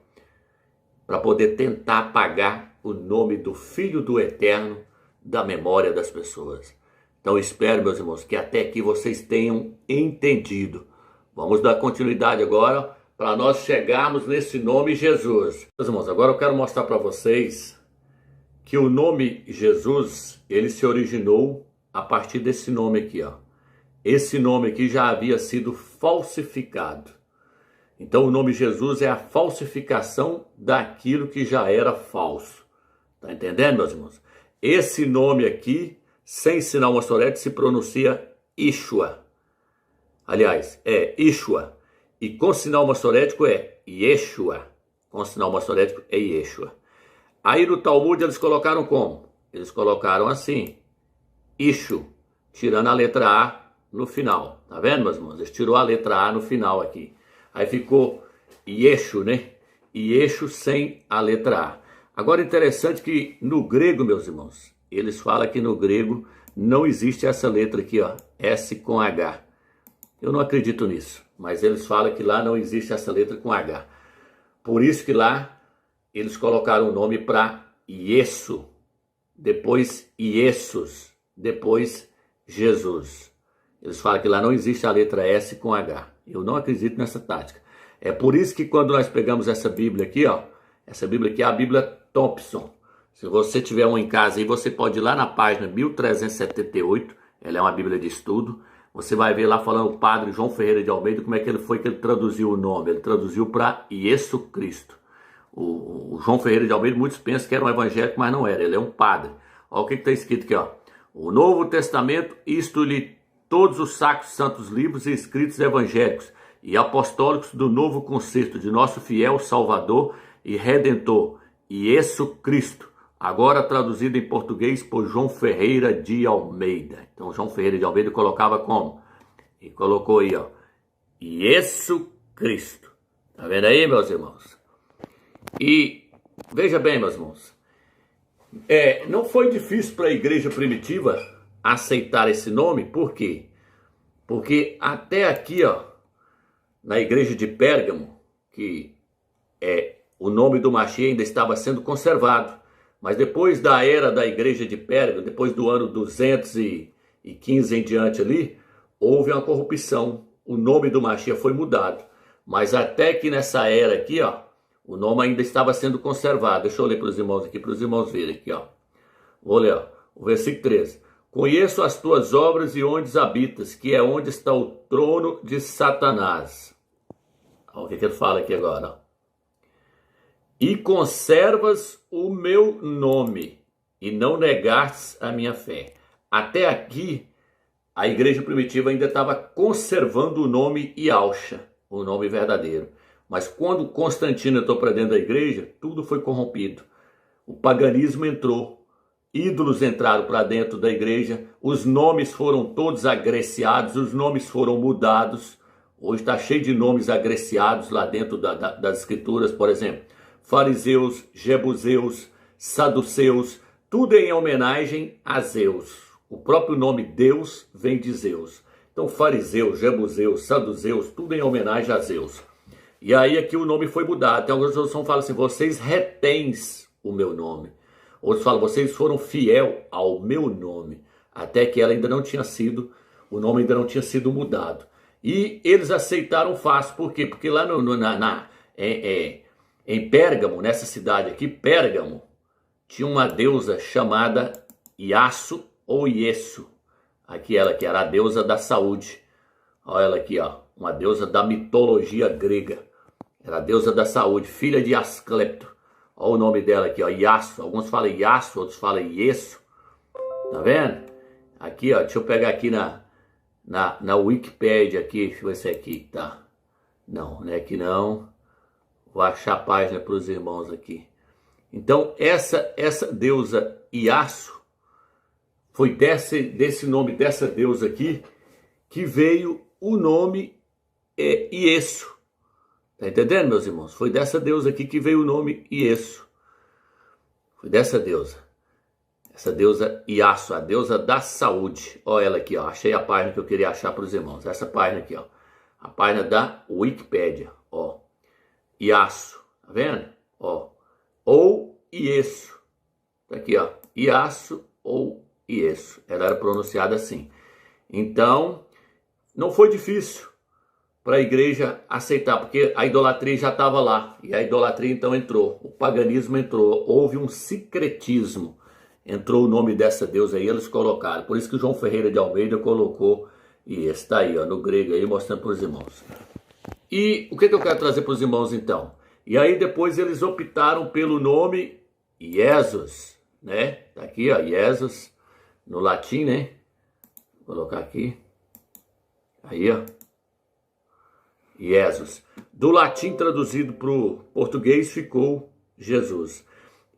Speaker 1: Para poder tentar apagar o nome do Filho do Eterno da memória das pessoas. Então espero, meus irmãos, que até aqui vocês tenham entendido. Vamos dar continuidade agora para nós chegarmos nesse nome Jesus. Meus irmãos, agora eu quero mostrar para vocês que o nome Jesus, ele se originou a partir desse nome aqui, ó. Esse nome aqui já havia sido falsificado. Então o nome Jesus é a falsificação daquilo que já era falso. Tá entendendo, meus irmãos? Esse nome aqui, sem sinal massorete, se pronuncia Yeshua. Aliás, é Yeshua. E com sinal massorético é Yeshua. Com sinal massorético é Yeshua. Aí no Talmud eles colocaram como? Eles colocaram assim, Ishu, tirando a letra A no final. Tá vendo, meus irmãos? Eles tirou a letra A no final aqui. Aí ficou Yeshu, né? Yeshu sem a letra A. Agora interessante que no grego, meus irmãos, eles falam que no grego não existe essa letra aqui, ó, S com H. Eu não acredito nisso, mas eles falam que lá não existe essa letra com H. Por isso que lá eles colocaram o nome para Yesu, depois Iesus, depois Jesus. Eles falam que lá não existe a letra S com H. Eu não acredito nessa tática. É por isso que quando nós pegamos essa Bíblia aqui, ó, essa Bíblia aqui é a Bíblia Thompson. Se você tiver uma em casa aí, você pode ir lá na página 1378, ela é uma Bíblia de estudo. Você vai ver lá falando o padre João Ferreira de Almeida, como é que ele foi que ele traduziu o nome. Ele traduziu para Jesus Cristo. O João Ferreira de Almeida, muitos pensam que era um evangélico, mas não era. Ele é um padre. Olha o que está escrito aqui, ó. O Novo Testamento, isto-lhe todos os sacros santos livros e escritos evangélicos e apostólicos do novo concerto de nosso fiel Salvador e Redentor, Jesus Cristo, agora traduzido em português por João Ferreira de Almeida. Então João Ferreira de Almeida colocava como? E colocou aí, ó, Jesus Cristo. Tá vendo aí, meus irmãos? E veja bem, meus irmãos, não foi difícil para a igreja primitiva aceitar esse nome. Por quê? Porque até aqui, ó, na igreja de Pérgamo, que o nome do Mashiach ainda estava sendo conservado, mas depois da era da igreja de Pérgamo, depois do ano 215 em diante ali, houve uma corrupção. O nome do Mashiach foi mudado. Mas até que nessa era aqui, ó, o nome ainda estava sendo conservado. Deixa eu ler para os irmãos aqui, para os irmãos verem aqui, ó. Vou ler, ó, o versículo 13. Conheço as tuas obras e onde habitas, que é onde está o trono de Satanás. Olha o que ele fala aqui agora, ó. E conservas o meu nome, e não negastes a minha fé. Até aqui, a igreja primitiva ainda estava conservando o nome Yahshua, o nome verdadeiro. Mas quando Constantino entrou para dentro da igreja, tudo foi corrompido. O paganismo entrou, ídolos entraram para dentro da igreja, os nomes foram todos agreciados, os nomes foram mudados. Hoje está cheio de nomes agreciados lá dentro das escrituras, por exemplo, fariseus, jebuseus, saduceus, tudo em homenagem a Zeus. O próprio nome Deus vem de Zeus. Então fariseus, jebuseus, saduceus, tudo em homenagem a Zeus. E aí aqui o nome foi mudado. Tem algumas traduções que falam assim, vocês retens o meu nome. Outros falam, vocês foram fiel ao meu nome. Até que ela ainda não tinha sido, o nome ainda não tinha sido mudado. E eles aceitaram fácil. Por quê? Porque lá em Pérgamo, nessa cidade aqui, Pérgamo, tinha uma deusa chamada Iasso ou Iesso. Aqui ela que era a deusa da saúde. Olha ela aqui, ó, uma deusa da mitologia grega. Era a deusa da saúde, filha de Asclepto. Olha o nome dela aqui, ó, Iasso. Alguns falam Iasso, outros falam Iesso. Tá vendo? Aqui, ó, deixa eu pegar aqui na Wikipédia aqui, deixa eu ver se é aqui, tá? Não, não é aqui não. Vou achar a página para os irmãos aqui. Então, essa deusa Iasso, foi desse nome dessa deusa aqui, que veio o nome Iesso. Tá entendendo, meus irmãos? Foi dessa deusa aqui que veio o nome Iesso. Foi dessa deusa. Essa deusa Iasso, a deusa da saúde. Olha ela aqui, ó. Achei a página que eu queria achar para os irmãos. Essa página aqui, ó. A página da Wikipédia, ó. Iasso, tá vendo? Ó. Ou Iesso. Tá aqui, ó. Iasso ou Iesso. Ela era pronunciada assim. Então, não foi difícil para a igreja aceitar, porque a idolatria já estava lá. E a idolatria então entrou. O paganismo entrou. Houve um sincretismo. Entrou o nome dessa deusa aí, eles colocaram. Por isso que o João Ferreira de Almeida colocou, e está aí, ó, no grego aí, mostrando para os irmãos. E o que eu quero trazer para os irmãos então? E aí depois eles optaram pelo nome Jesus, né? Tá aqui, ó, Jesus, no latim, né? Vou colocar aqui. Aí, ó. Jesus. Do latim traduzido para o português ficou Jesus.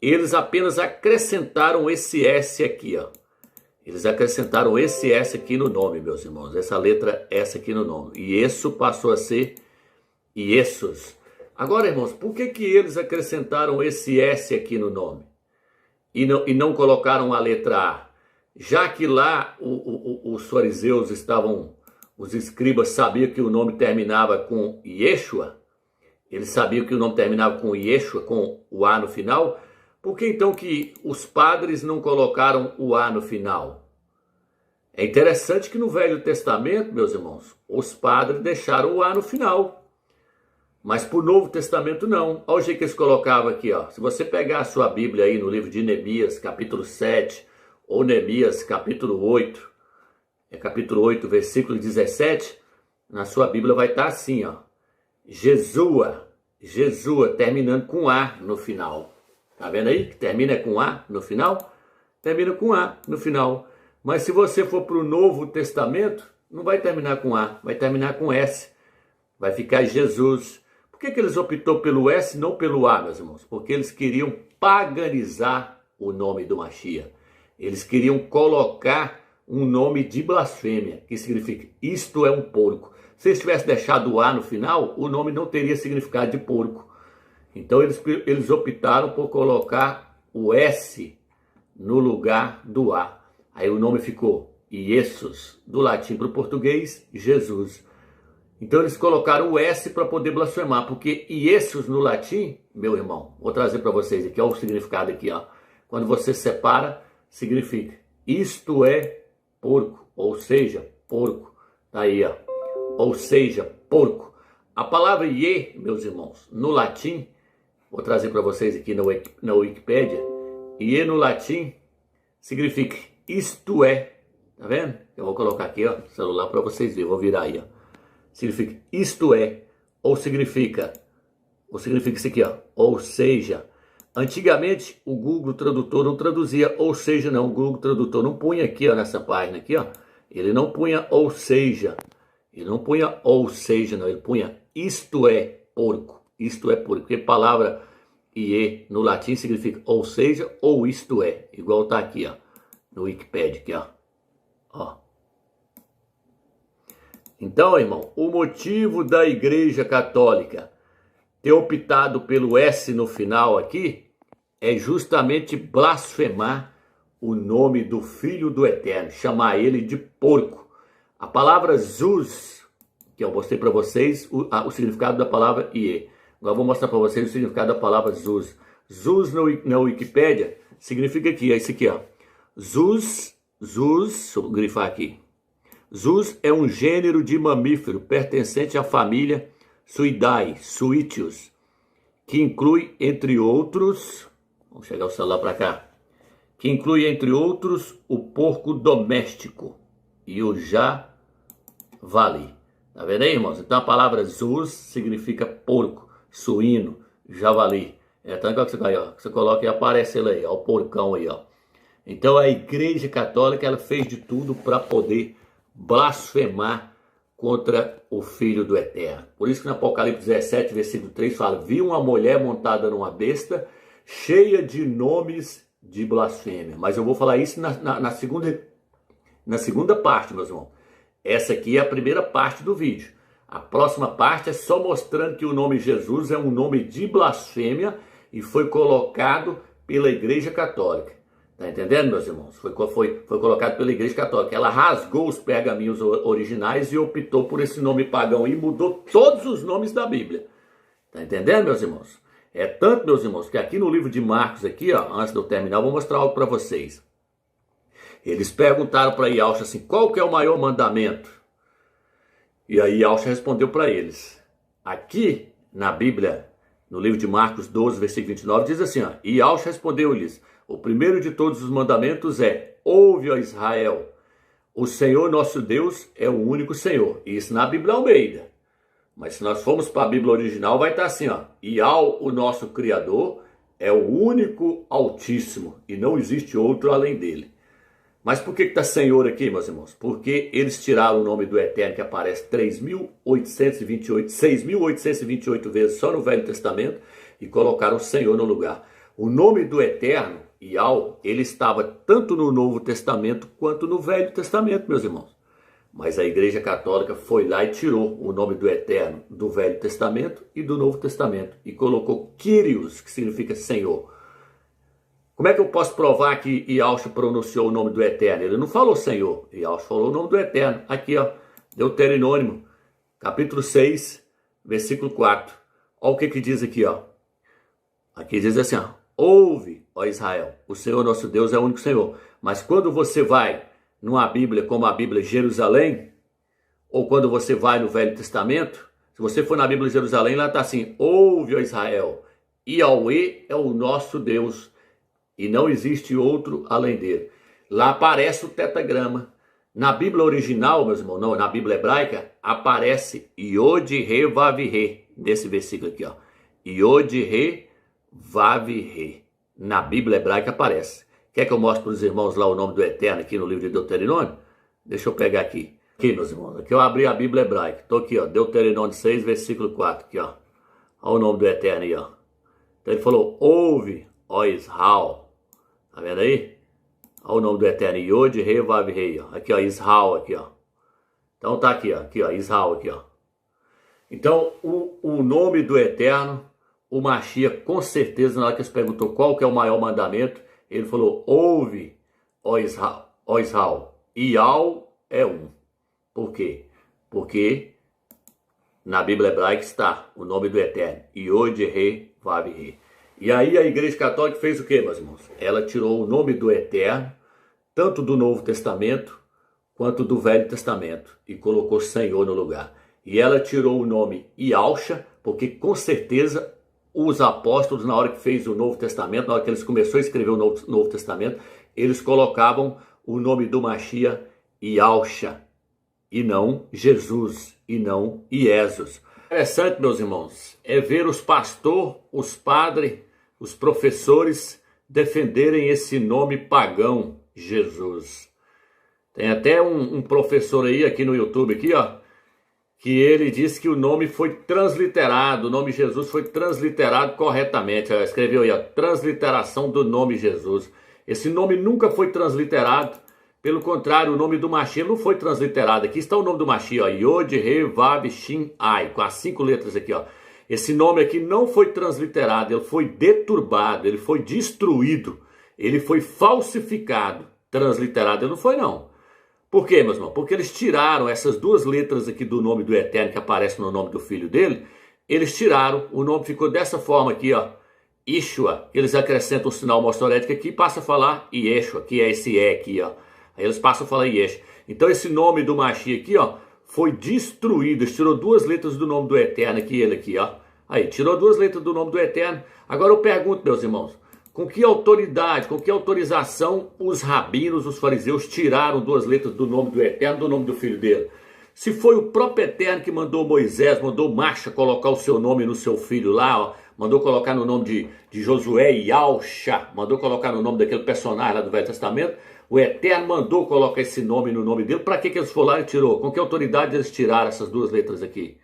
Speaker 1: Eles apenas acrescentaram esse S aqui, ó. Eles acrescentaram esse S aqui no nome, meus irmãos. Essa letra S aqui no nome. E isso passou a ser Iessos. Agora, irmãos, por que eles acrescentaram esse S aqui no nome? E não colocaram a letra A? Já que lá os fariseus estavam, os escribas sabiam que o nome terminava com Yeshua, eles sabiam que o nome terminava com Yeshua, com o A no final. Por que então que os padres não colocaram o A no final? É interessante que no Velho Testamento, meus irmãos, os padres deixaram o A no final. Mas para o Novo Testamento não. Olha o jeito que eles colocavam aqui, ó. Se você pegar a sua Bíblia aí no livro de Neemias, capítulo 7, ou Neemias, capítulo 8, capítulo 8, versículo 17, na sua Bíblia vai estar assim, ó. Jesua, terminando com A no final. Tá vendo aí que termina com A no final? Termina com A no final. Mas se você for para o Novo Testamento, não vai terminar com A, vai terminar com S. Vai ficar Jesus. Por que eles optou pelo S e não pelo A, meus irmãos? Porque eles queriam paganizar o nome do Mashiach. Eles queriam colocar um nome de blasfêmia, que significa isto é um porco. Se eles tivessem deixado o A no final, o nome não teria significado de porco. Então eles optaram por colocar o S no lugar do A. Aí o nome ficou Iesus, do latim para o português, Jesus. Então eles colocaram o S para poder blasfemar, porque Iesus no latim, meu irmão, vou trazer para vocês aqui, olha o significado aqui, ó. Quando você separa, significa isto é porco, ou seja, porco. Tá aí, ó. Ou seja, porco. A palavra Iê, meus irmãos, no latim, vou trazer para vocês aqui na Wikipédia, Iê no latim significa isto é, tá vendo? Eu vou colocar aqui, ó, celular para vocês verem, vou virar aí, ó. Significa isto é, ou significa isso aqui, ó, ou seja. Antigamente o Google Tradutor não traduzia ou seja, não, o Google Tradutor não punha aqui, ó, nessa página aqui, ó, ele não punha ou seja, não, ele punha isto é porco, porque a palavra ie no latim significa ou seja ou isto é, igual tá aqui, ó, no Wikipedia aqui, ó. Então, irmão, o motivo da Igreja Católica ter optado pelo S no final aqui é justamente blasfemar o nome do Filho do Eterno, chamar ele de porco. A palavra Zuz, que eu mostrei para vocês o significado da palavra Ie. Agora eu vou mostrar para vocês o significado da palavra Zuz. Zuz na Wikipédia significa aqui, é isso aqui, ó. Zuz, deixa eu grifar aqui. Zuz é um gênero de mamífero pertencente à família Suidae, Suídeos, que inclui, entre outros, vamos chegar o celular para cá, que inclui, entre outros, o porco doméstico e o javali. Tá vendo aí, irmãos? Então a palavra Zuz significa porco, suíno, javali. Então que você coloca e aparece ele aí, ó, o porcão aí, ó. Então a Igreja Católica, ela fez de tudo para poder blasfemar contra o Filho do Eterno. Por isso que no Apocalipse 17, versículo 3 fala: vi uma mulher montada numa besta, cheia de nomes de blasfêmia. Mas eu vou falar isso na segunda parte, meus irmãos. Essa aqui é a primeira parte do vídeo. A próxima parte é só mostrando que o nome Jesus é um nome de blasfêmia e foi colocado pela Igreja Católica. Tá entendendo, meus irmãos? Foi colocado pela Igreja Católica. Ela rasgou os pergaminhos originais e optou por esse nome pagão e mudou todos os nomes da Bíblia. Tá entendendo, meus irmãos? É tanto, meus irmãos, que aqui no livro de Marcos, aqui, ó, antes de eu terminar, eu vou mostrar algo para vocês. Eles perguntaram para Yahshua assim: qual que é o maior mandamento? E aí Yahshua respondeu para eles. Aqui na Bíblia, no livro de Marcos 12, versículo 29, diz assim, ó: e Yahshua respondeu-lhes: o primeiro de todos os mandamentos é: ouve, ó Israel, o Senhor nosso Deus é o único Senhor. Isso na Bíblia Almeida. Mas se nós formos para a Bíblia original, vai estar assim, ó: Yahweh, o nosso Criador, é o único Altíssimo, e não existe outro além dele. Mas por que está Senhor aqui, meus irmãos? Porque eles tiraram o nome do Eterno, que aparece 6.828 vezes só no Velho Testamento, e colocaram Senhor no lugar. O nome do Eterno, Yahweh, ele estava tanto no Novo Testamento quanto no Velho Testamento, meus irmãos. Mas a Igreja Católica foi lá e tirou o nome do Eterno do Velho Testamento e do Novo Testamento e colocou Kyrios, que significa Senhor. Como é que eu posso provar que Yahshua pronunciou o nome do Eterno? Ele não falou Senhor, Yahshua falou o nome do Eterno. Aqui, ó, Deuteronômio, capítulo 6, versículo 4. Olha o que diz aqui, ó. Aqui diz assim, ó: ouve, ó Israel, o Senhor nosso Deus é o único Senhor. Mas quando você vai numa Bíblia como a Bíblia Jerusalém, ou quando você vai no Velho Testamento, se você for na Bíblia Jerusalém, lá está assim: ouve, ó Israel, Yahweh é o nosso Deus, e não existe outro além dele. Lá aparece o tetagrama. Na Bíblia original, meus irmãos, não, na Bíblia hebraica, aparece Yod, Re, Vav, Re, nesse versículo aqui, ó. Yod, Re, Vav, Re. Na Bíblia hebraica aparece. Quer que eu mostre para os irmãos lá o nome do Eterno aqui no livro de Deuteronômio? Deixa eu pegar aqui. Aqui, meus irmãos, aqui eu abri a Bíblia hebraica. Estou aqui, ó, Deuteronômio 6, versículo 4, aqui, ó. Olha o nome do Eterno aí, ó. Então ele falou: ouve, ó Israel. Tá vendo aí? Olha o nome do Eterno, Yod, Re, Vav, Re, ó. Aqui, ó, Israel, aqui, ó. Então tá aqui, ó, Israel, aqui, ó. Então, o nome do Eterno, o Mashiach, com certeza, na hora que eles perguntou qual que é o maior mandamento, ele falou: ouve, ó Israel, Yahweh é um. Por quê? Porque na Bíblia hebraica está o nome do Eterno, Yod, Re, Vav, Re. E aí a Igreja Católica fez o quê, meus irmãos? Ela tirou o nome do Eterno, tanto do Novo Testamento quanto do Velho Testamento, e colocou Senhor no lugar. e ela tirou o nome Yalcha, porque com certeza os apóstolos, na hora que fez o Novo Testamento, na hora que eles começaram a escrever o Novo Testamento, eles colocavam o nome do Mashiach Yalcha, e não Jesus, e não Iesus. Interessante, meus irmãos, é ver os pastores, os padres, os professores defenderem esse nome pagão, Jesus. Tem até um professor aí, aqui no YouTube, aqui, ó, que ele disse que o nome foi transliterado, o nome Jesus foi transliterado corretamente. Escreveu aí, ó, transliteração do nome Jesus. Esse nome nunca foi transliterado, pelo contrário, o nome do Mashiach não foi transliterado. Aqui está o nome do Mashiach, ó, Yod, He, Vav, Shin, Ai, com as 5 letras aqui, ó. Esse nome aqui não foi transliterado, ele foi deturbado, ele foi destruído, ele foi falsificado. Transliterado ele não foi, não. Por quê, meus irmãos? Porque eles tiraram essas 2 letras aqui do nome do Eterno, que aparece no nome do Filho dele, eles tiraram, o nome ficou dessa forma aqui, ó, Yeshua. Eles acrescentam o sinal maçorético aqui e passam a falar Yeshua, que é esse E aqui, ó. Aí eles passam a falar Yeshua. Então esse nome do Mashiach aqui, ó, foi destruído. Eles tirou 2 letras do nome do Eterno aqui, ele aqui, ó. Aí, tirou 2 letras do nome do Eterno. Agora eu pergunto, meus irmãos, com que autoridade, com que autorização os rabinos, os fariseus, tiraram 2 letras do nome do Eterno, do nome do Filho dele? Se foi o próprio Eterno que mandou Moisés, mandou Marcha colocar o seu nome no seu filho lá, ó, mandou colocar no nome de Josué Yalcha, mandou colocar no nome daquele personagem lá do Velho Testamento, o Eterno mandou colocar esse nome no nome dele. Para que eles foram lá e tirou? Com que autoridade eles tiraram essas 2 letras aqui?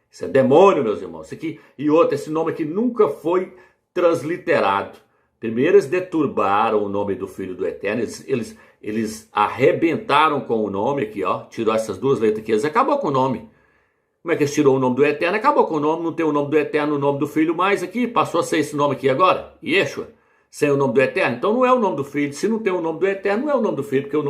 Speaker 1: Isso é demônio, meus irmãos. Isso aqui, e outro, esse nome aqui nunca foi transliterado. Primeiro eles deturbaram o nome do Filho do Eterno, eles arrebentaram com o nome aqui, ó, tirou essas 2 letras aqui, eles acabou com o nome. Como é que eles tirou o nome do Eterno? Acabou com o nome, não tem o nome do Eterno, o nome do Filho mais aqui, passou a ser esse nome aqui agora, Yeshua, sem o nome do Eterno. Então não é o nome do Filho, se não tem o nome do Eterno, não é o nome do Filho, porque o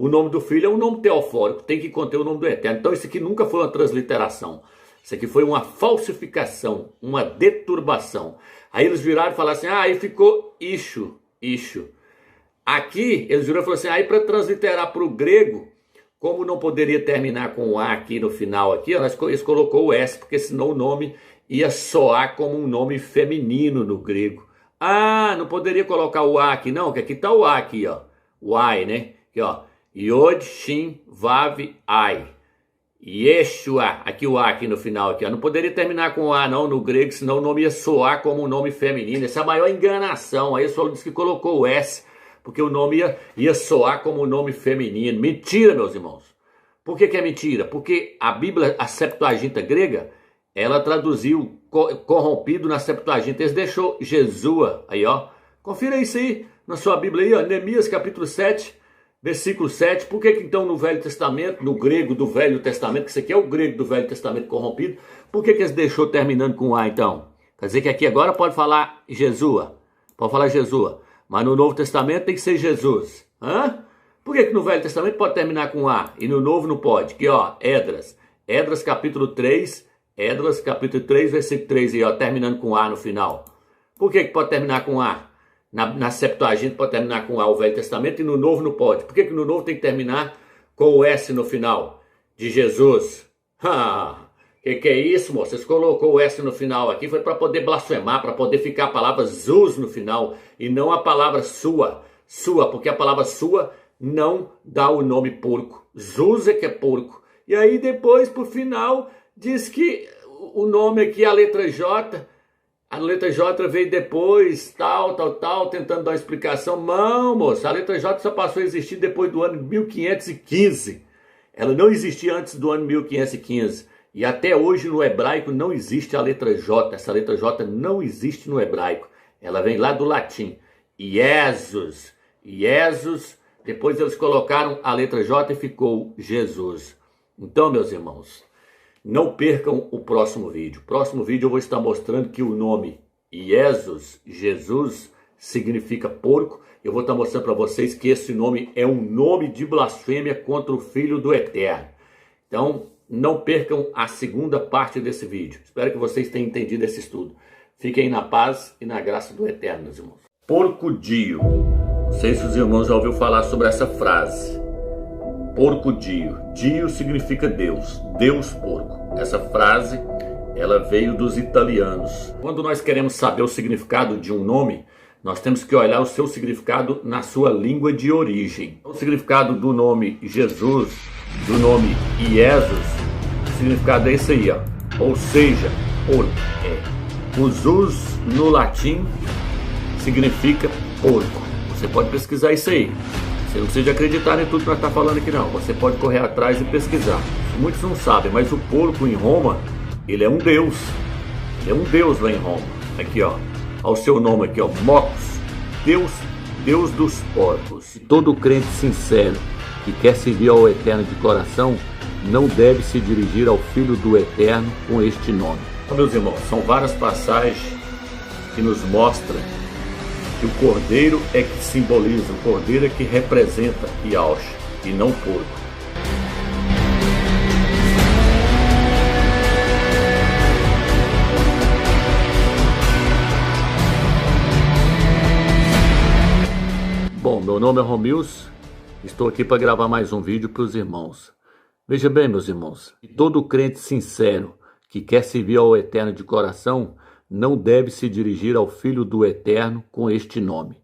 Speaker 1: nome do Filho é um nome teofórico, tem que conter o nome do Eterno. Então isso aqui nunca foi uma transliteração. Isso aqui foi uma falsificação, uma deturbação. Aí eles viraram e falaram assim, aí ficou Ishu. Aqui eles viraram e falaram assim, aí para transliterar para o grego, como não poderia terminar com o A aqui no final, aqui, ó, eles colocou o S, porque senão o nome ia soar como um nome feminino no grego. Ah, não poderia colocar o A aqui não, porque aqui está o A aqui, ó. O Ai, né? Aqui, ó. Yod, Shin, Vav, Ai. Yeshua, aqui o A aqui no final, aqui, ó. Não poderia terminar com o A não no grego, senão o nome ia soar como um nome feminino. Essa é a maior enganação. Aí o senhor disse que colocou o S, porque o nome ia soar como um nome feminino. Mentira, meus irmãos. Por que é mentira? Porque a Bíblia, a Septuaginta grega, ela traduziu corrompido na Septuaginta. Eles deixou Jesua, aí ó. Confira isso aí na sua Bíblia aí, ó. Neemias capítulo 7. Versículo 7, por que então no Velho Testamento, no grego do Velho Testamento, que isso aqui é o grego do Velho Testamento corrompido, por que eles deixou terminando com A então? Quer dizer que aqui agora pode falar Jesua, mas no Novo Testamento tem que ser Jesus. Hã? Por que no Velho Testamento pode terminar com A e no Novo não pode? Aqui ó, Esdras capítulo 3, versículo 3 aí ó, terminando com A no final. Por que pode terminar com A? Na Septuaginta pode terminar com A o Velho Testamento e no Novo não pode. Por que no Novo tem que terminar com o S no final? De Jesus. Que é isso, moço? Vocês colocou o S no final aqui, foi para poder blasfemar, para poder ficar a palavra Zuz no final e não a palavra sua, porque a palavra sua não dá o nome porco. Zuz é que é porco. E aí depois, por final, diz que o nome aqui, a letra J... A letra J veio depois, tal, tentando dar uma explicação. Não, moço, a letra J só passou a existir depois do ano 1515. Ela não existia antes do ano 1515. E até hoje no hebraico não existe a letra J. Essa letra J não existe no hebraico. Ela vem lá do latim. Iesus. Depois eles colocaram a letra J e ficou Jesus. Então, meus irmãos, não percam o próximo vídeo. Próximo vídeo eu vou estar mostrando que o nome Jesus, significa porco. Eu vou estar mostrando para vocês que esse nome é um nome de blasfêmia contra o Filho do Eterno. Então, não percam a segunda parte desse vídeo. Espero que vocês tenham entendido esse estudo. Fiquem na paz e na graça do Eterno, meus irmãos. Porco-dio. Não sei se os irmãos já ouviram falar sobre essa frase. porco dio. Dio significa Deus, Deus porco. Essa frase, ela veio dos italianos. Quando nós queremos saber o significado de um nome, nós temos que olhar o seu significado na sua língua de origem. O significado do nome Jesus, do nome Jesus, o significado é esse aí, ó. Ou seja, porco. O zus no latim significa porco. Você pode pesquisar isso aí. Você não precisa acreditar em tudo que nós estamos falando aqui não. Você pode correr atrás e pesquisar. Muitos não sabem, mas o porco em Roma, ele é um deus. Ele é um deus lá em Roma. Aqui, ó. Ao seu nome aqui, ó. Mocos. Deus dos porcos. Todo crente sincero que quer servir ao Eterno de coração não deve se dirigir ao Filho do Eterno com este nome. Então, meus irmãos, são várias passagens que nos mostram que o cordeiro é que simboliza, o cordeiro é que representa Yahshua e não o porco. Bom, meu nome é Romilson, estou aqui para gravar mais um vídeo para os irmãos. Veja bem, meus irmãos, todo crente sincero que quer servir ao Eterno de coração não deve se dirigir ao Filho do Eterno com este nome.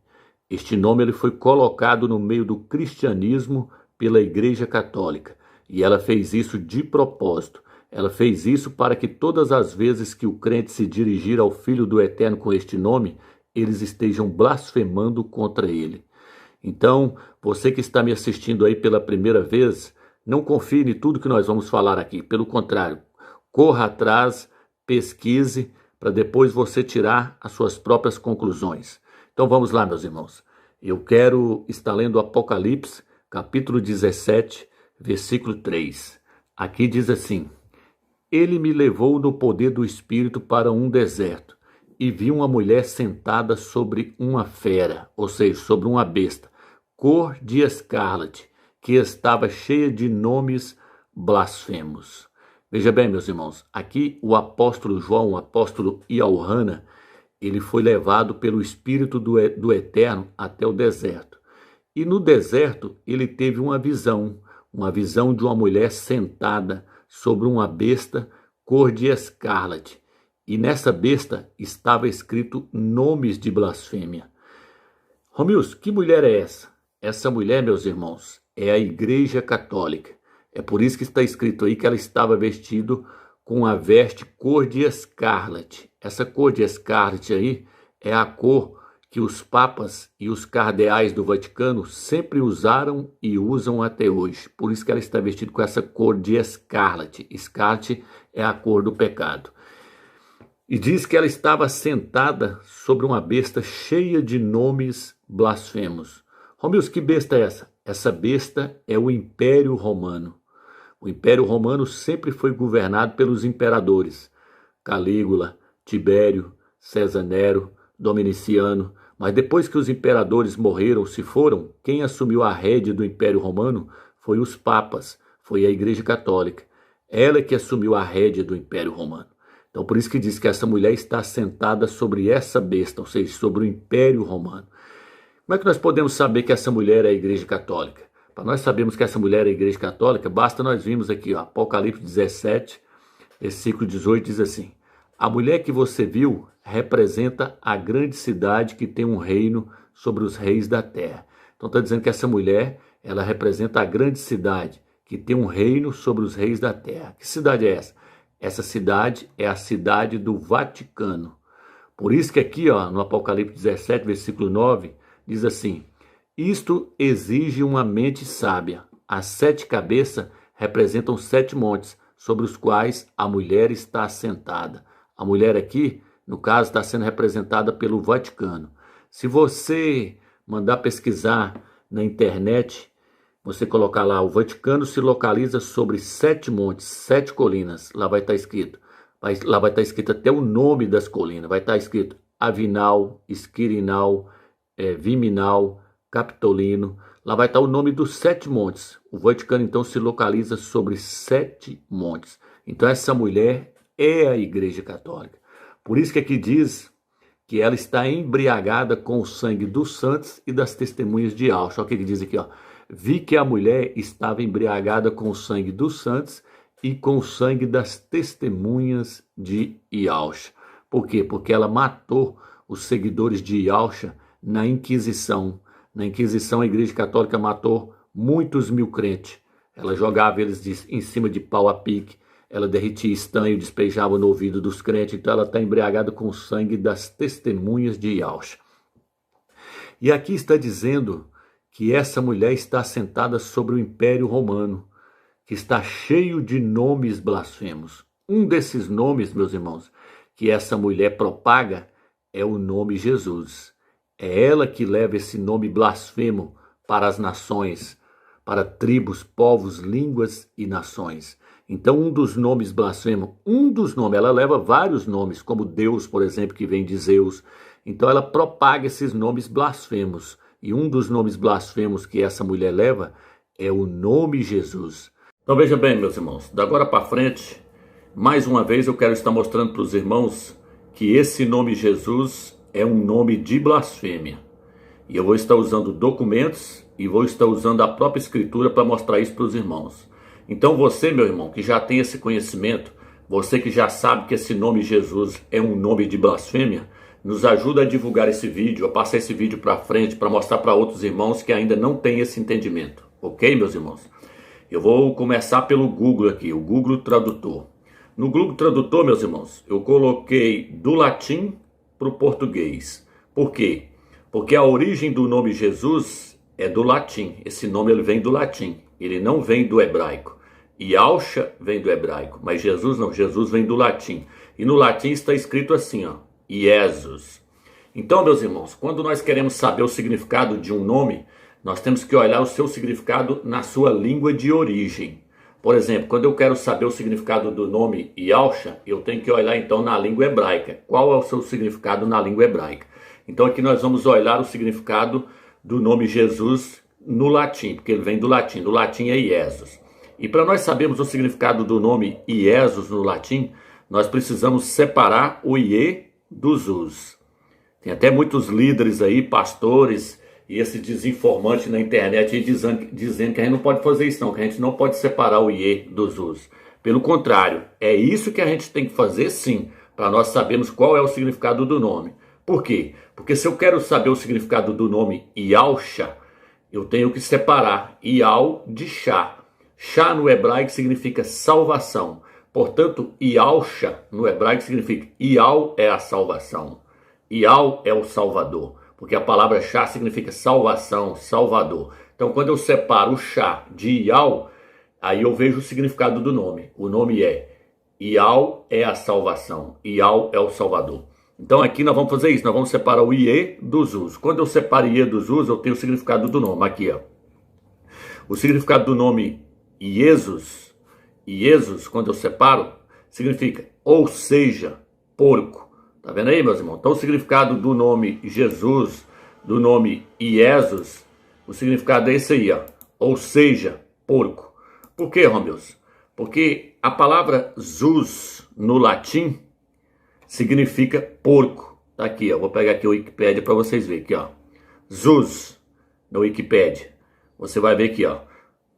Speaker 1: Este nome ele foi colocado no meio do cristianismo pela Igreja Católica. E ela fez isso de propósito. Ela fez isso para que todas as vezes que o crente se dirigir ao Filho do Eterno com este nome, eles estejam blasfemando contra ele. Então, você que está me assistindo aí pela primeira vez, não confie em tudo que nós vamos falar aqui. Pelo contrário, corra atrás, pesquise, para depois você tirar as suas próprias conclusões. Então vamos lá, meus irmãos. Eu quero estar lendo Apocalipse, capítulo 17, versículo 3. Aqui diz assim: Ele me levou no poder do Espírito para um deserto, e vi uma mulher sentada sobre uma fera, ou seja, sobre uma besta, cor de escarlate, que estava cheia de nomes blasfemos. Veja bem, meus irmãos, aqui o apóstolo João, o apóstolo Iohanna, ele foi levado pelo Espírito do Eterno até o deserto. E no deserto ele teve uma visão de uma mulher sentada sobre uma besta cor de escarlate. E nessa besta estava escrito nomes de blasfêmia. Romilson, que mulher é essa? Essa mulher, meus irmãos, é a Igreja Católica. É por isso que está escrito aí que ela estava vestida com a veste cor de escarlate. Essa cor de escarlate aí é a cor que os papas e os cardeais do Vaticano sempre usaram e usam até hoje. Por isso que ela está vestida com essa cor de escarlate. Escarlate é a cor do pecado. E diz que ela estava sentada sobre uma besta cheia de nomes blasfemos. Romilson, que besta é essa? Essa besta é o Império Romano. O Império Romano sempre foi governado pelos imperadores, Calígula, Tibério, César Nero, Dominiciano. Mas depois que os imperadores morreram, se foram, quem assumiu a rédea do Império Romano foi os papas, foi a Igreja Católica. Ela que assumiu a rédea do Império Romano. Então por isso que diz que essa mulher está sentada sobre essa besta, ou seja, sobre o Império Romano. Como é que nós podemos saber que essa mulher é a Igreja Católica? Para nós sabermos que essa mulher é a Igreja Católica, basta nós virmos aqui, ó, Apocalipse 17, versículo 18, diz assim: A mulher que você viu representa a grande cidade que tem um reino sobre os reis da terra. Então está dizendo que essa mulher, ela representa a grande cidade que tem um reino sobre os reis da terra. Que cidade é essa? Essa cidade é a cidade do Vaticano. Por isso que aqui, ó, no Apocalipse 17, versículo 9, diz assim: Isto exige uma mente sábia. As 7 cabeças representam 7 montes, sobre os quais a mulher está assentada. A mulher aqui, no caso, está sendo representada pelo Vaticano. Se você mandar pesquisar na internet, você colocar lá, o Vaticano se localiza sobre 7 montes, 7 colinas, lá vai estar escrito. Lá vai estar escrito até o nome das colinas, vai estar escrito Avinal, Esquirinal, Viminal, Capitolino. Lá vai estar o nome dos 7 montes. O Vaticano então se localiza sobre 7 montes. Então essa mulher é a Igreja Católica. Por isso que aqui diz que ela está embriagada com o sangue dos santos e das testemunhas de Yahshua. Olha o que diz aqui, ó. Vi que a mulher estava embriagada com o sangue dos santos e com o sangue das testemunhas de Ialcha. Por quê? Porque ela matou os seguidores de Ialcha na Inquisição. Na Inquisição, a Igreja Católica matou muitos mil crentes. Ela jogava eles em cima de pau a pique, ela derretia estanho, despejava no ouvido dos crentes. Então ela está embriagada com o sangue das testemunhas de Ialcha. E aqui está dizendo que essa mulher está sentada sobre o Império Romano, que está cheio de nomes blasfemos. Um desses nomes, meus irmãos, que essa mulher propaga é o nome Jesus. É ela que leva esse nome blasfemo para as nações, para tribos, povos, línguas e nações. Então, um dos nomes blasfemos, ela leva vários nomes, como Deus, por exemplo, que vem de Zeus. Então, ela propaga esses nomes blasfemos. E um dos nomes blasfemos que essa mulher leva é o nome Jesus. Então, veja bem, meus irmãos, da agora para frente, mais uma vez eu quero estar mostrando para os irmãos que esse nome Jesus é um nome de blasfêmia. E eu vou estar usando documentos e vou estar usando a própria escritura para mostrar isso para os irmãos. Então você, meu irmão, que já tem esse conhecimento, você que já sabe que esse nome Jesus é um nome de blasfêmia, nos ajuda a divulgar esse vídeo, a passar esse vídeo para frente, para mostrar para outros irmãos que ainda não têm esse entendimento. Ok, meus irmãos? Eu vou começar pelo Google aqui, o Google Tradutor. No Google Tradutor, meus irmãos, eu coloquei do latim para o português. Por quê? Porque a origem do nome Jesus é do latim. Esse nome ele vem do latim, ele não vem do hebraico. Ialcha vem do hebraico, mas Jesus não, Jesus vem do latim. E no latim está escrito assim, ó, Iesus. Então, meus irmãos, quando nós queremos saber o significado de um nome, nós temos que olhar o seu significado na sua língua de origem. Por exemplo, quando eu quero saber o significado do nome Ialcha, eu tenho que olhar então na língua hebraica. Qual é o seu significado na língua hebraica? Então aqui nós vamos olhar o significado do nome Jesus no latim, porque ele vem do latim. No latim é Iesus. E para nós sabermos o significado do nome Iesus no latim, nós precisamos separar o Ie do Zus. Tem até muitos líderes aí, pastores, e esse desinformante na internet aí dizendo que a gente não pode fazer isso não, que a gente não pode separar o Ie do Zus. Pelo contrário, é isso que a gente tem que fazer sim, para nós sabermos qual é o significado do nome. Por quê? Porque se eu quero saber o significado do nome Ialcha, eu tenho que separar Ial de Chá. Chá no hebraico significa salvação. Portanto, Ialcha no hebraico significa Ial é a salvação. Ial é o Salvador. Porque a palavra Chá significa salvação, Salvador. Então, quando eu separo o Chá de Ial, aí eu vejo o significado do nome. O nome é Ial é a salvação. Ial é o Salvador. Então aqui nós vamos fazer isso, nós vamos separar o Ie do Zus. Quando eu separo Ie do Zus, eu tenho o significado do nome, aqui ó. O significado do nome Iesus, quando eu separo, significa, ou seja, porco. Tá vendo aí, meus irmãos? Então o significado do nome Jesus, do nome Iesus, o significado é esse aí, ó. Ou seja, porco. Por quê, Romeus? Porque a palavra Zus no latim significa porco. Tá aqui, ó. Vou pegar aqui o Wikipédia para vocês verem aqui, ó. Zus no Wikipédia. Você vai ver aqui, ó.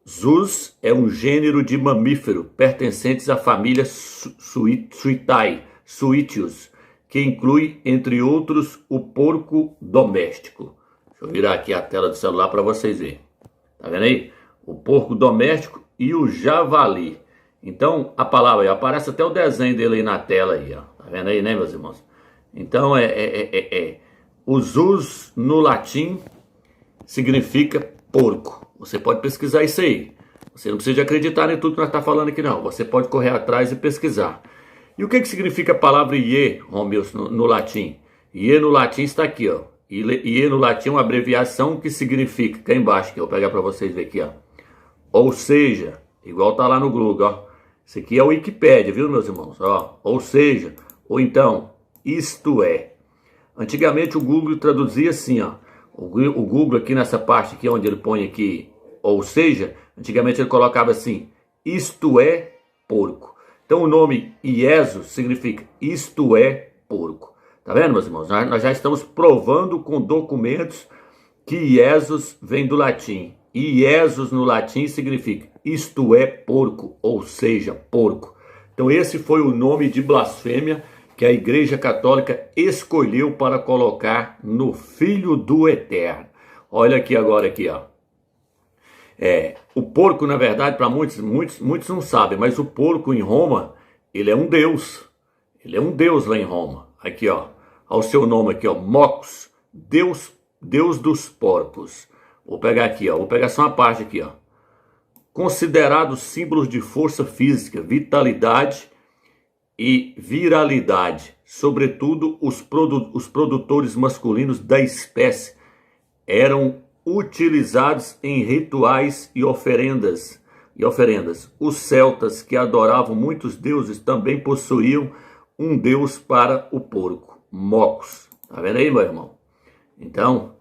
Speaker 1: Zus é um gênero de mamífero pertencentes à família Suitae, Suitius, que inclui, entre outros, o porco doméstico. Deixa eu virar aqui a tela do celular para vocês verem. Tá vendo aí? O porco doméstico e o javali. Então, a palavra aí, aparece até o desenho dele aí na tela aí, ó. Tá vendo aí, né, meus irmãos? Então, o Zus no latim significa porco. Você pode pesquisar isso aí. Você não precisa acreditar em tudo que nós estamos falando aqui, não. Você pode correr atrás e pesquisar. E o que significa a palavra Ie, Romeus, no latim? Ie no latim está aqui, ó. Ie no latim é uma abreviação que significa, cá embaixo, que eu vou pegar para vocês verem aqui, ó. Ou seja, igual tá lá no Google, ó. Isso aqui é o Wikipédia, viu, meus irmãos? Ó, ou seja, ou então, isto é. Antigamente o Google traduzia assim, ó. O Google aqui nessa parte aqui, onde ele põe aqui, ou seja, antigamente ele colocava assim, isto é porco. Então o nome Iesus significa isto é porco. Tá vendo, meus irmãos? Nós já estamos provando com documentos que Iesus vem do latim. E Iesus no latim significa isto é porco, ou seja, porco. Então esse foi o nome de blasfêmia que a Igreja Católica escolheu para colocar no Filho do Eterno. Olha aqui agora aqui, ó. O porco, na verdade, para muitos não sabem, mas o porco em Roma, ele é um deus. Ele é um deus lá em Roma. Aqui, ó, ao seu nome aqui, ó, Mocos, Deus dos porcos. Vou pegar aqui, ó, vou pegar só uma parte aqui, ó. Considerados símbolos de força física, vitalidade e viralidade, sobretudo os produtores masculinos da espécie, eram utilizados em rituais e oferendas. Os celtas, que adoravam muitos deuses, também possuíam um deus para o porco, Mocos. Tá vendo aí, meu irmão? Então,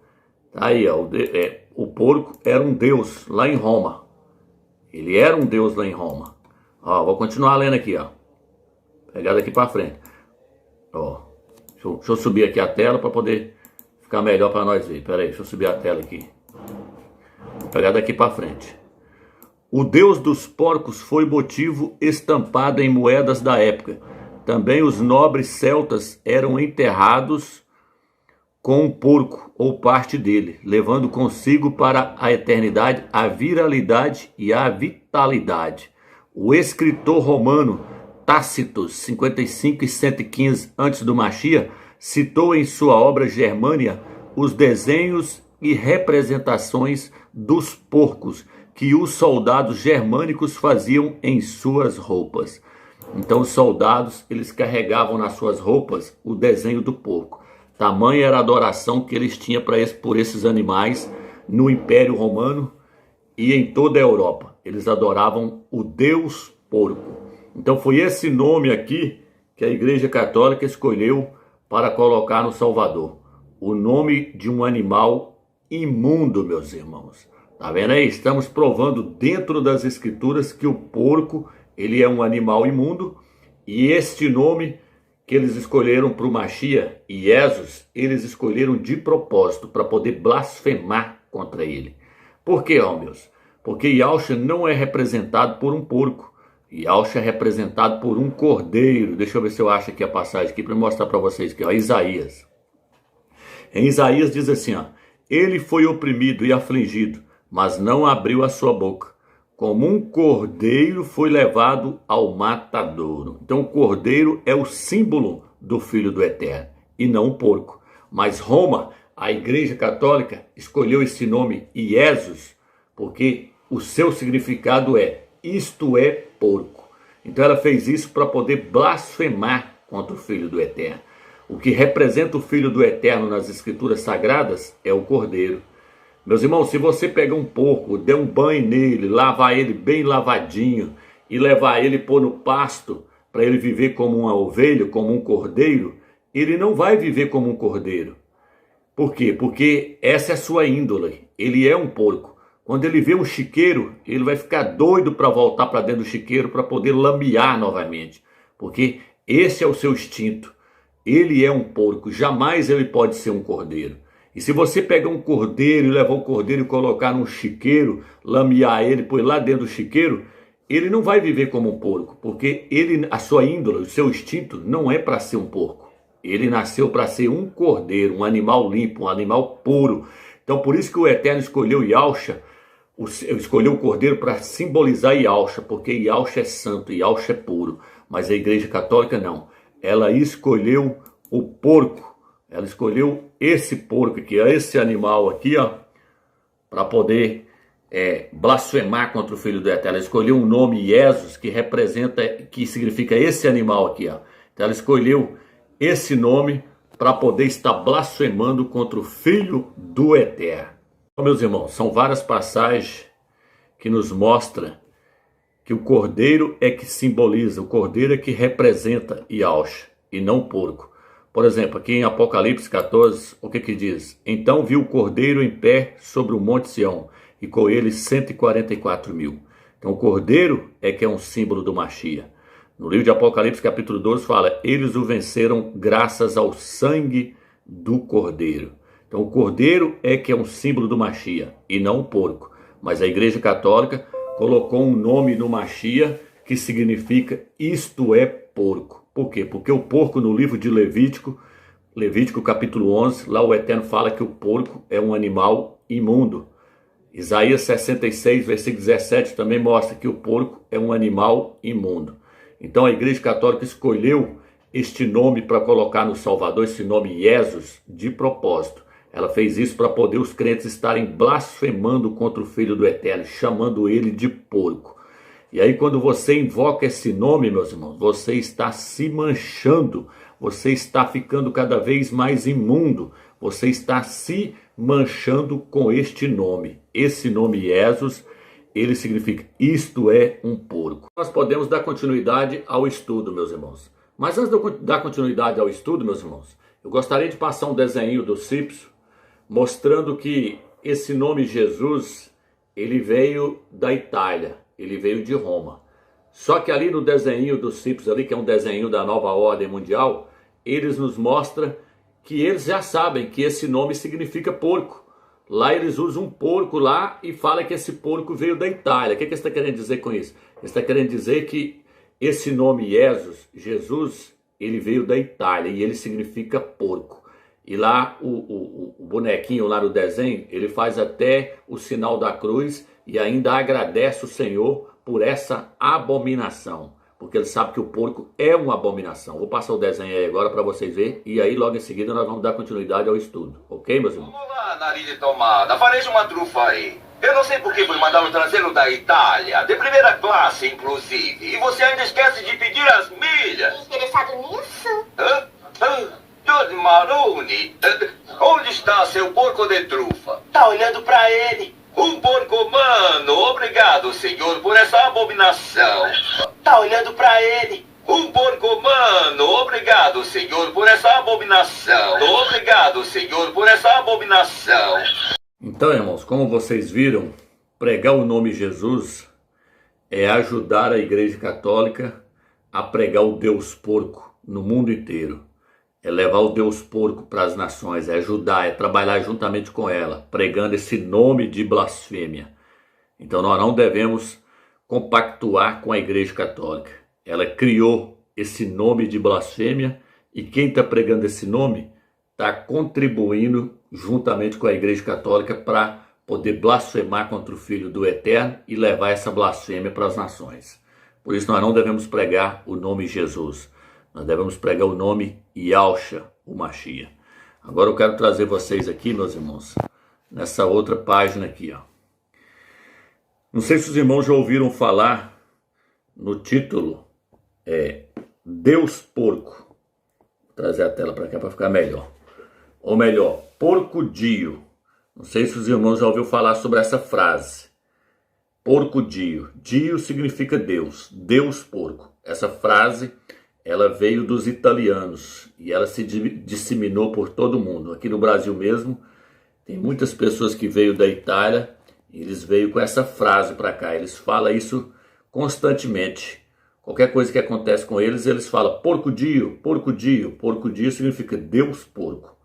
Speaker 1: tá aí, ó, o porco era um deus lá em Roma. Ele era um deus lá em Roma. Ó, vou continuar lendo aqui, ó. Pegar daqui para frente. Ó, deixa eu subir aqui a tela para poder ficar melhor para nós ver. Pera aí, deixa eu subir a tela aqui. Vou pegar daqui para frente. O deus dos porcos foi motivo estampado em moedas da época. Também os nobres celtas eram enterrados com um porco ou parte dele, levando consigo para a eternidade a viralidade e a vitalidade. O escritor romano Tácito, 55 e 115 a.C., citou em sua obra Germânia os desenhos e representações dos porcos que os soldados germânicos faziam em suas roupas. Então os soldados, eles carregavam nas suas roupas o desenho do porco. Tamanha era a adoração que eles tinham por esses animais no Império Romano e em toda a Europa. Eles adoravam o Deus porco. Então foi esse nome aqui que a Igreja Católica escolheu para colocar no Salvador. O nome de um animal imundo, meus irmãos. Tá vendo aí? Estamos provando dentro das Escrituras que o porco, ele é um animal imundo. E este nome que eles escolheram para o Machia, Iesus, eles escolheram de propósito para poder blasfemar contra ele. Por quê, ó meus? Porque Yahshua não é representado por um porco. Yahshua é representado por um cordeiro. Deixa eu ver se eu acho aqui a passagem aqui para mostrar para vocês aqui, ó, Isaías. Em Isaías diz assim, ó: ele foi oprimido e afligido, mas não abriu a sua boca. Como um cordeiro foi levado ao matadouro. Então o cordeiro é o símbolo do Filho do Eterno e não o porco. Mas Roma, a Igreja Católica, escolheu esse nome Iesus porque o seu significado é isto é porco. Então ela fez isso para poder blasfemar contra o Filho do Eterno. O que representa o Filho do Eterno nas Escrituras Sagradas é o cordeiro. Meus irmãos, se você pegar um porco, der um banho nele, lavar ele bem lavadinho e levar ele pôr no pasto para ele viver como uma ovelha, como um cordeiro, ele não vai viver como um cordeiro. Por quê? Porque essa é a sua índole. Ele é um porco. Quando ele vê um chiqueiro, ele vai ficar doido para voltar para dentro do chiqueiro para poder lamear novamente. Porque esse é o seu instinto. Ele é um porco, jamais ele pode ser um cordeiro. E se você pegar um cordeiro e levar o cordeiro e colocar num chiqueiro, lamear ele, pôr lá dentro do chiqueiro, ele não vai viver como um porco, porque a sua índole, o seu instinto não é para ser um porco. Ele nasceu para ser um cordeiro, um animal limpo, um animal puro. Então por isso que o Eterno escolheu Yahshua, escolheu o cordeiro para simbolizar Yahshua, porque Yahshua é santo, Yahshua é puro. Mas a Igreja Católica não. Ela escolheu o porco. Ela escolheu esse porco aqui, esse animal aqui, ó, para poder blasfemar contra o Filho do Eterno. Ela escolheu um nome Iesus, que significa esse animal aqui, ó. Então ela escolheu esse nome para poder estar blasfemando contra o Filho do Eterno. Então, meus irmãos, são várias passagens que nos mostram que o cordeiro é que simboliza, o cordeiro é que representa Yahshua e não o porco. Por exemplo, aqui em Apocalipse 14, o que diz? Então viu o cordeiro em pé sobre o monte Sião, e com ele 144 mil. Então o cordeiro é que é um símbolo do Machia. No livro de Apocalipse capítulo 12 fala, eles o venceram graças ao sangue do cordeiro. Então o cordeiro é que é um símbolo do Machia, e não o porco. Mas a Igreja Católica colocou um nome no Machia que significa isto é porco. Por quê? Porque o porco no livro de Levítico capítulo 11, lá o Eterno fala que o porco é um animal imundo. Isaías 66, versículo 17 também mostra que o porco é um animal imundo. Então a Igreja Católica escolheu este nome para colocar no Salvador, esse nome Jesus, de propósito. Ela fez isso para poder os crentes estarem blasfemando contra o Filho do Eterno, chamando ele de porco. E aí quando você invoca esse nome, meus irmãos, você está se manchando, você está ficando cada vez mais imundo, você está se manchando com este nome. Esse nome Jesus, ele significa isto é um porco. Nós podemos dar continuidade ao estudo, meus irmãos. Mas antes de eu dar continuidade ao estudo, meus irmãos, eu gostaria de passar um desenho do Cipso, mostrando que esse nome Jesus, ele veio da Itália, ele veio de Roma. Só que ali no desenho do Cipso, ali, que é um desenho da nova ordem mundial, eles nos mostram que eles já sabem que esse nome significa porco. Lá eles usam um porco lá e falam que esse porco veio da Itália. O que ele está querendo dizer com isso? Ele está querendo dizer que esse nome Jesus, ele veio da Itália e ele significa porco. E lá o bonequinho lá no desenho, ele faz até o sinal da cruz e ainda agradece o Senhor por essa abominação. Porque ele sabe que o porco é uma abominação. Vou passar o desenho aí agora para vocês verem. E aí logo em seguida nós vamos dar continuidade ao estudo. Ok, meus irmãos?
Speaker 2: Vamos lá, nariz de tomada. Fareja uma trufa aí. Eu não sei por que foi mandado trazê-lo da Itália. De primeira classe, inclusive. E você ainda esquece de pedir as milhas.
Speaker 3: Interessado nisso?
Speaker 2: George Maroni, onde está seu porco de trufa?
Speaker 4: Tá olhando pra ele.
Speaker 2: Um porco humano. Obrigado, senhor, por essa abominação.
Speaker 4: Tá olhando pra ele.
Speaker 2: Um porco humano. Obrigado, senhor, por essa abominação. Obrigado, senhor, por essa abominação.
Speaker 1: Então, irmãos, como vocês viram, pregar o nome Jesus é ajudar a Igreja Católica a pregar o Deus porco no mundo inteiro. É levar o Deus porco para as nações, é ajudar, é trabalhar juntamente com ela, pregando esse nome de blasfêmia. Então nós não devemos compactuar com a Igreja Católica. Ela criou esse nome de blasfêmia e quem está pregando esse nome está contribuindo juntamente com a Igreja Católica para poder blasfemar contra o Filho do Eterno e levar essa blasfêmia para as nações. Por isso nós não devemos pregar o nome Jesus. Nós devemos pregar o nome Yahshua, o Machia. Agora eu quero trazer vocês aqui, meus irmãos, nessa outra página aqui, ó. Não sei se os irmãos já ouviram falar no título Deus Porco. Vou trazer a tela para cá para ficar melhor. Ou melhor, Porco-dio. Não sei se os irmãos já ouviram falar sobre essa frase. Porco-dio. Dio significa Deus. Deus Porco. Essa frase ela veio dos italianos e ela se disseminou por todo mundo. Aqui no Brasil mesmo, tem muitas pessoas que veio da Itália, e eles veio com essa frase para cá. Eles falam isso constantemente. Qualquer coisa que acontece com eles, eles falam porco-dio, porco-dio. Porco-dio significa Deus porco.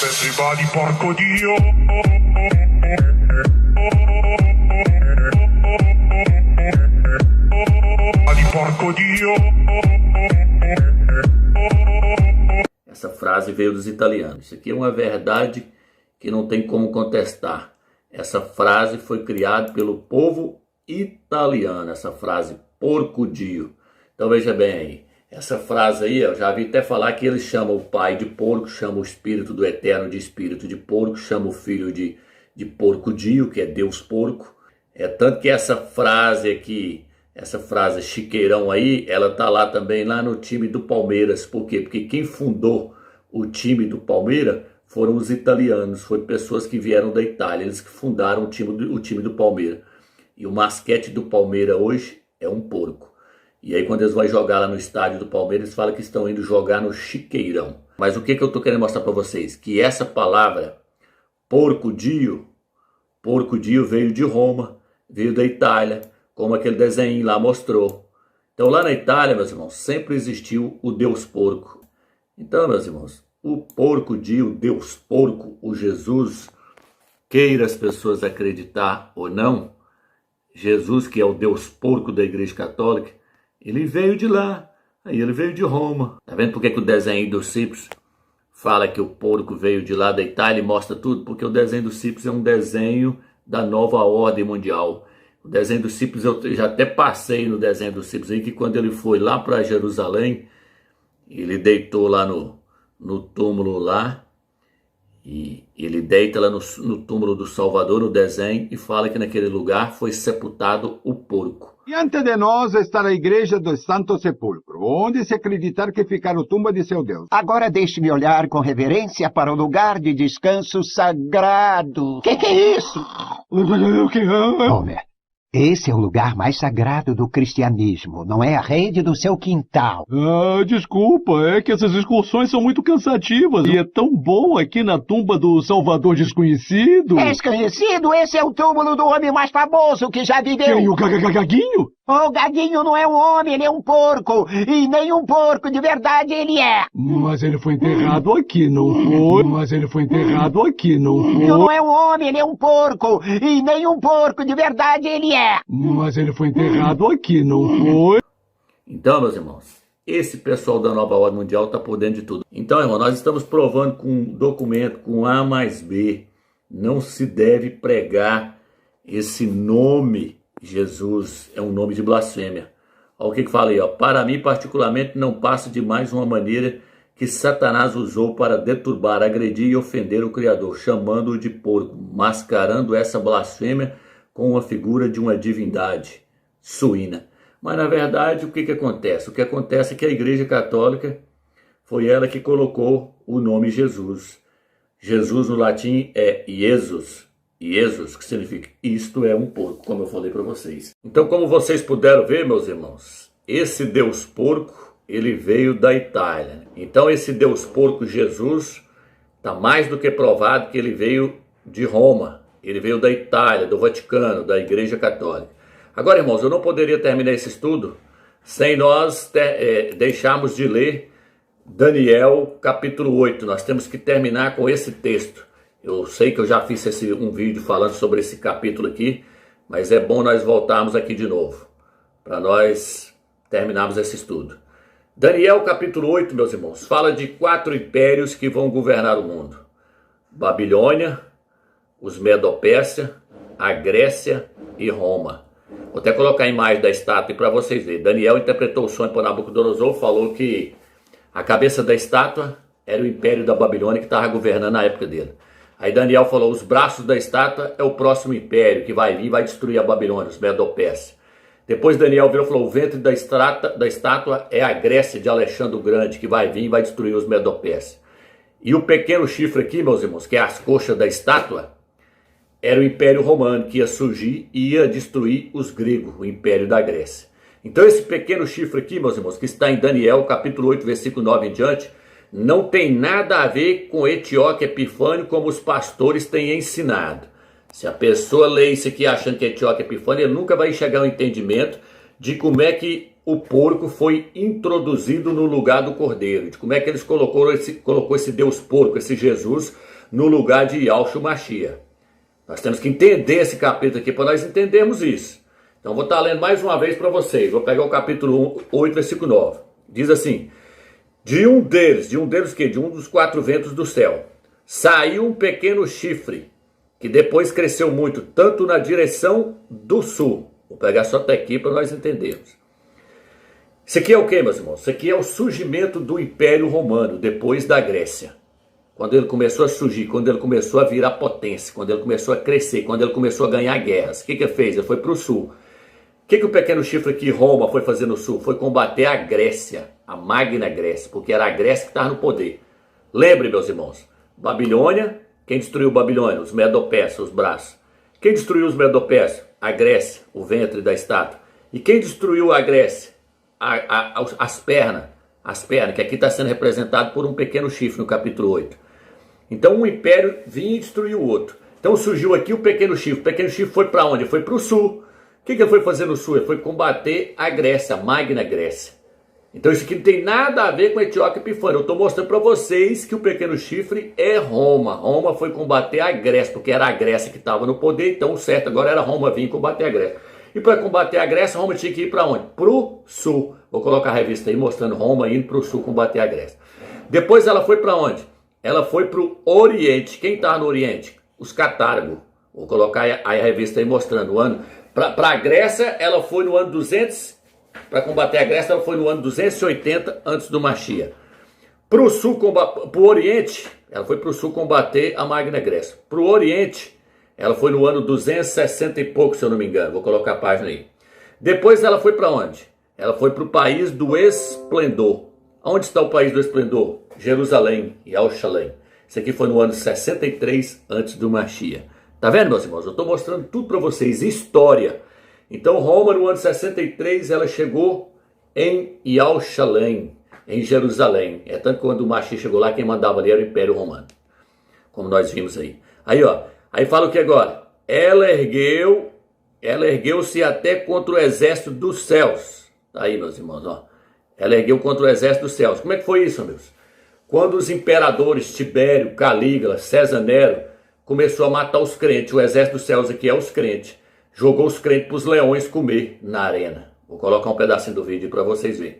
Speaker 5: Everybody, porco-dio. Porco-dio.
Speaker 1: Essa frase veio dos italianos. Isso aqui é uma verdade que não tem como contestar. Essa frase foi criada pelo povo italiano, essa frase porco-dio. Então veja bem aí. Essa frase aí, eu já vi até falar que eles chamam o pai de porco, chamam o Espírito do Eterno de Espírito de porco, chamam o Filho de porco-dio, que é Deus porco. É tanto que essa frase aqui, essa frase chiqueirão aí, ela tá lá também, lá no time do Palmeiras. Por quê? Porque quem fundou o time do Palmeiras foram os italianos, foram pessoas que vieram da Itália, eles que fundaram o time do Palmeiras. E o masquete do Palmeiras hoje é um porco. E aí quando eles vão jogar lá no estádio do Palmeiras, eles falam que estão indo jogar no Chiqueirão. Mas o que eu tô querendo mostrar para vocês? Que essa palavra, porco-dio veio de Roma, veio da Itália, como aquele desenho lá mostrou. Então lá na Itália, meus irmãos, sempre existiu o Deus porco. Então, meus irmãos, o porco dia, o Deus porco, o Jesus, queira as pessoas acreditar ou não, Jesus, que é o Deus porco da Igreja Católica, ele veio de lá, aí ele veio de Roma. Tá vendo por que o desenho dos Simpsons fala que o porco veio de lá da Itália e mostra tudo? Porque o desenho dos Simpsons é um desenho da nova ordem mundial. O desenho dos Simpsons, eu já até passei no desenho dos Simpsons aí, que quando ele foi lá para Jerusalém, ele deitou lá no túmulo lá, e ele deita lá no túmulo do Salvador, no desenho, e fala que naquele lugar foi sepultado o porco.
Speaker 3: Diante de nós está a igreja do Santo Sepulcro, onde se acreditar que ficar o tumba de seu Deus.
Speaker 6: Agora deixe-me olhar com reverência para o lugar de descanso sagrado. Que é isso? Homer, esse é o lugar mais sagrado do cristianismo, não é a rede do seu quintal.
Speaker 7: Desculpa, é que essas excursões são muito cansativas e é tão bom aqui na tumba do Salvador Desconhecido.
Speaker 6: Desconhecido? Esse é o túmulo do homem mais famoso que já viveu.
Speaker 7: Quem, o Gaguinho?
Speaker 6: O Gaguinho não é um homem, ele é um porco. E nem um porco de verdade ele é.
Speaker 7: Mas ele foi enterrado aqui, não foi?
Speaker 6: Não é um homem, ele é um porco. E nem um porco de verdade ele é.
Speaker 7: Mas ele foi enterrado aqui, não foi?
Speaker 1: Então, meus irmãos, esse pessoal da nova ordem mundial está por dentro de tudo. Então, irmão, nós estamos provando com um documento, com A mais B, não se deve pregar esse nome. Jesus é um nome de blasfêmia. Olha o que fala aí, ó. Para mim, particularmente, não passa de mais uma maneira que Satanás usou para deturbar, agredir e ofender o Criador, chamando-o de porco, mascarando essa blasfêmia com uma figura de uma divindade suína. Mas, na verdade, o que acontece? O que acontece é que a Igreja Católica foi ela que colocou o nome Jesus. Jesus, no latim, é Jesus. Jesus, que significa isto é um porco, como eu falei para vocês. Então, como vocês puderam ver, meus irmãos, esse Deus porco, ele veio da Itália. Então, esse Deus porco, Jesus, está mais do que provado que ele veio de Roma. Ele veio da Itália, do Vaticano, da Igreja Católica. Agora, irmãos, eu não poderia terminar esse estudo sem nós deixarmos de ler Daniel capítulo 8. Nós temos que terminar com esse texto. Eu sei que eu já fiz um vídeo falando sobre esse capítulo aqui, mas é bom nós voltarmos aqui de novo, para nós terminarmos esse estudo. Daniel capítulo 8, meus irmãos, fala de 4 impérios que vão governar o mundo. Babilônia, os Medo-Pérsia, a Grécia e Roma. Vou até colocar a imagem da estátua para vocês verem. Daniel interpretou o sonho para Nabucodonosor, falou que a cabeça da estátua era o império da Babilônia que estava governando na época dele. Aí Daniel falou, os braços da estátua é o próximo império que vai vir e vai destruir a Babilônia, os Medo-Pérsia. Depois Daniel virou e falou, o ventre da estátua é a Grécia de Alexandre o Grande, que vai vir e vai destruir os Medo-Pérsia. E o pequeno chifre aqui, meus irmãos, que é as coxas da estátua, era o Império Romano, que ia surgir e ia destruir os gregos, o Império da Grécia. Então esse pequeno chifre aqui, meus irmãos, que está em Daniel, capítulo 8, versículo 9 em diante, não tem nada a ver com Eteoque Epifânio, como os pastores têm ensinado. Se a pessoa lê isso aqui achando que é Eteoque Epifânio, ele nunca vai chegar ao entendimento de como é que o porco foi introduzido no lugar do cordeiro, de como é que eles colocou esse Deus porco, esse Jesus, no lugar de Yahshua Mashiach. Nós temos que entender esse capítulo aqui para nós entendermos isso. Então vou estar lendo mais uma vez para vocês. Vou pegar o capítulo 8, versículo 9. Diz assim, de um deles que? De um dos 4 ventos do céu, saiu um pequeno chifre, que depois cresceu muito, tanto na direção do sul. Vou pegar só até aqui para nós entendermos. Isso aqui é o que, meus irmãos? Isso aqui é o surgimento do Império Romano, depois da Grécia. Quando ele começou a surgir, quando ele começou a virar potência, quando ele começou a crescer, quando ele começou a ganhar guerras. O que ele fez? Ele foi para o sul. O que o pequeno chifre aqui, Roma, foi fazer no sul? Foi combater a Grécia, a Magna Grécia, porque era a Grécia que estava no poder. Lembre, meus irmãos, Babilônia, quem destruiu Babilônia? Os Medo-Pérsia, os braços. Quem destruiu os Medo-Pérsia? A Grécia, o ventre da estátua. E quem destruiu a Grécia? As pernas, que aqui está sendo representado por um pequeno chifre no capítulo 8. Então um império vinha e destruiu o outro. Então surgiu aqui o pequeno chifre. O pequeno chifre foi para onde? Foi para o sul. O que ele foi fazer no sul? Ele foi combater a Grécia, a Magna Grécia. Então isso aqui não tem nada a ver com Antioquia Epifânio. Eu estou mostrando para vocês que o pequeno chifre é Roma. Roma foi combater a Grécia, porque era a Grécia que estava no poder, então o certo agora era Roma vir combater a Grécia. E para combater a Grécia, Roma tinha que ir para onde? Para o sul. Vou colocar a revista aí mostrando Roma indo para o sul combater a Grécia. Depois ela foi para onde? Ela foi para o Oriente. Quem está no Oriente? Os catáragos. Vou colocar a revista aí mostrando o ano. Para a Grécia, ela foi no ano 200. Para combater a Grécia, ela foi no ano 280 antes do Machia. Para o sul, para o Oriente, ela foi para o sul combater a Magna Grécia. Para o Oriente, ela foi no ano 260 e pouco, se eu não me engano. Vou colocar a página aí. Depois ela foi para onde? Ela foi para o país do esplendor. Onde está o país do esplendor? Jerusalém e Al-Shalem. Isso aqui foi no ano 63 antes do Machia. Tá vendo, meus irmãos? Eu estou mostrando tudo para vocês, história. Então Roma no ano 63 ela chegou em Al-Shalem, em Jerusalém. É tanto que quando o Machia chegou lá, quem mandava ali era o Império Romano. Como nós vimos aí. Aí ó, aí fala o que agora? Ela ergueu-se até contra o exército dos céus. Tá aí, meus irmãos, ó. Ela ergueu contra o exército dos céus. Como é que foi isso, meus? Quando os imperadores Tibério, Calígula, César Nero começou a matar os crentes, o exército dos céus aqui é os crentes, jogou os crentes para os leões comer na arena. Vou colocar um pedacinho do vídeo para vocês verem.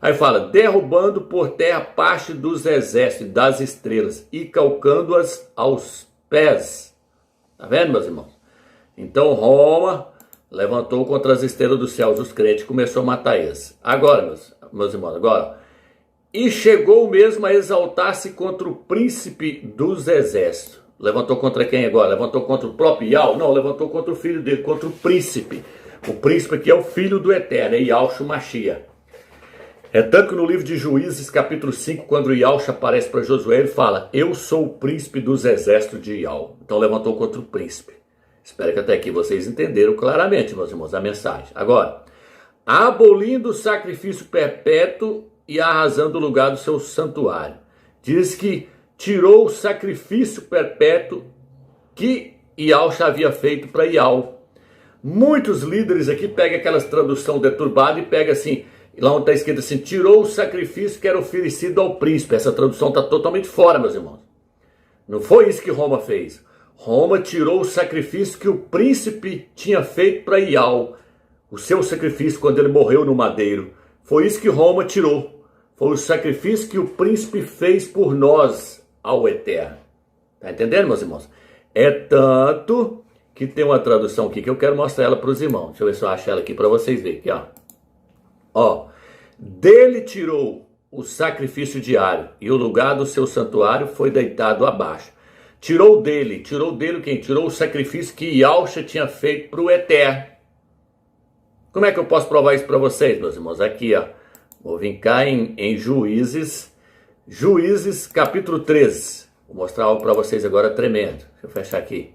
Speaker 1: Aí fala, derrubando por terra parte dos exércitos das estrelas e calcando-as aos pés. Tá vendo, meus irmãos? Então Roma levantou contra as estrelas dos céus, os crentes, começou a matar eles. Agora, meus irmãos, agora. E chegou mesmo a exaltar-se contra o príncipe dos exércitos. Levantou contra quem agora? Levantou contra o próprio Ial? Não, levantou contra o filho dele, contra o príncipe. O príncipe que é o filho do Eterno, é Yahshua Mashiach. É tanto que no livro de Juízes, capítulo 5, quando Yahshua aparece para Josué, ele fala, eu sou o príncipe dos exércitos de Ial. Então levantou contra o príncipe. Espero que até aqui vocês entenderam claramente, meus irmãos, a mensagem. Agora, abolindo o sacrifício perpétuo e arrasando o lugar do seu santuário. Diz que tirou o sacrifício perpétuo que Yahshua havia feito para Ial. Muitos líderes aqui pegam aquelas tradução deturbada e pegam assim, lá onde está escrito assim, tirou o sacrifício que era oferecido ao príncipe. Essa tradução está totalmente fora, meus irmãos. Não foi isso que Roma fez. Roma tirou o sacrifício que o príncipe tinha feito para Ial. O seu sacrifício quando ele morreu no madeiro. Foi isso que Roma tirou. Foi o sacrifício que o príncipe fez por nós ao Eterno. Tá entendendo, meus irmãos? É tanto que tem uma tradução aqui que eu quero mostrar ela para os irmãos. Deixa eu ver se eu acho ela aqui para vocês verem. Aqui, ó. Ó. Dele tirou o sacrifício diário e o lugar do seu santuário foi deitado abaixo. Tirou dele quem? Tirou o sacrifício que Yahshua tinha feito para o Eterno. Como é que eu posso provar isso para vocês, meus irmãos? Aqui, ó. Vou vir cá em Juízes capítulo 13. Vou mostrar algo para vocês agora tremendo. Deixa eu fechar aqui.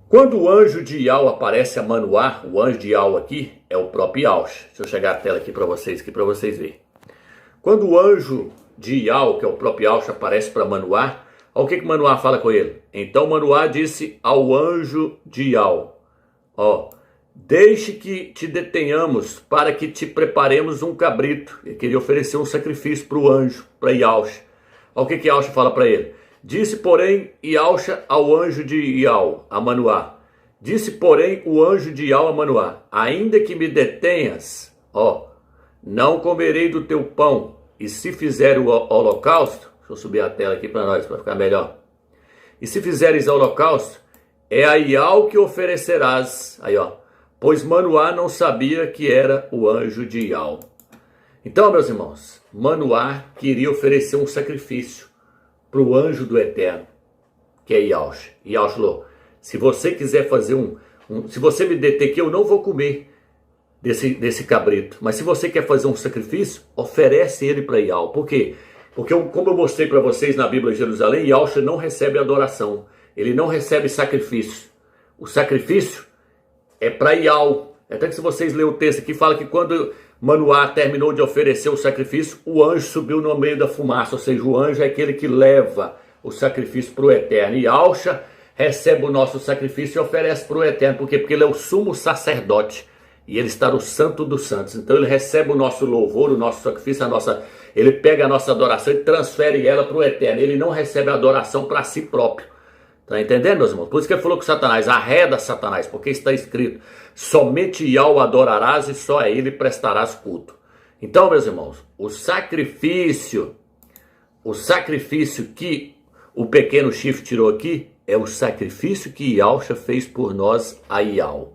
Speaker 1: Quando o anjo de Ial aparece a Manoá, o anjo de Ial aqui é o próprio Yahshua. Deixa eu chegar a tela aqui para vocês verem. Quando o anjo de Ial, que é o próprio Yahshua, aparece para Manoá, olha o que Manoá fala com ele. Então Manoá disse ao anjo de Ial, ó, deixe que te detenhamos para que te preparemos um cabrito. Ele queria oferecer um sacrifício para o anjo, para Yahshua. Olha o que Yahshua fala para ele. Disse, porém, Yahshua ao anjo de Ial, a Manoá. Disse, porém, o anjo de Ial a Manoá, ainda que me detenhas, ó, não comerei do teu pão, e se fizer o holocausto, deixa eu subir a tela aqui para nós, para ficar melhor. E se fizeres o holocausto, é a Ial que oferecerás, aí ó, pois Manoá não sabia que era o anjo de Ial. Então, meus irmãos, Manoá queria oferecer um sacrifício para o anjo do Eterno, que é Yahshua. Yahshua falou, se você quiser fazer se você me deter aqui, eu não vou comer desse cabrito. Mas se você quer fazer um sacrifício, oferece ele para Ial. Por quê? Porque como eu mostrei para vocês na Bíblia de Jerusalém, Yahshua não recebe adoração. Ele não recebe sacrifício. O sacrifício é para Ial. Até que se vocês lerem o texto aqui, fala que quando Manoá terminou de oferecer o sacrifício, o anjo subiu no meio da fumaça. Ou seja, o anjo é aquele que leva o sacrifício para o Eterno. E Yahshua recebe o nosso sacrifício e oferece para o Eterno. Por quê? Porque ele é o sumo sacerdote. e ele está no Santo dos Santos. Então ele recebe o nosso louvor, o nosso sacrifício, ele pega a nossa adoração e transfere ela para o eterno. Ele não recebe a adoração para si próprio. Está entendendo, meus irmãos? Por isso que ele falou com Satanás, arreda Satanás, porque está escrito, somente Yahweh adorarás e só a ele prestarás culto. Então, meus irmãos, o sacrifício que o pequeno chifre tirou aqui, é o sacrifício que Yahshua fez por nós a Yahweh.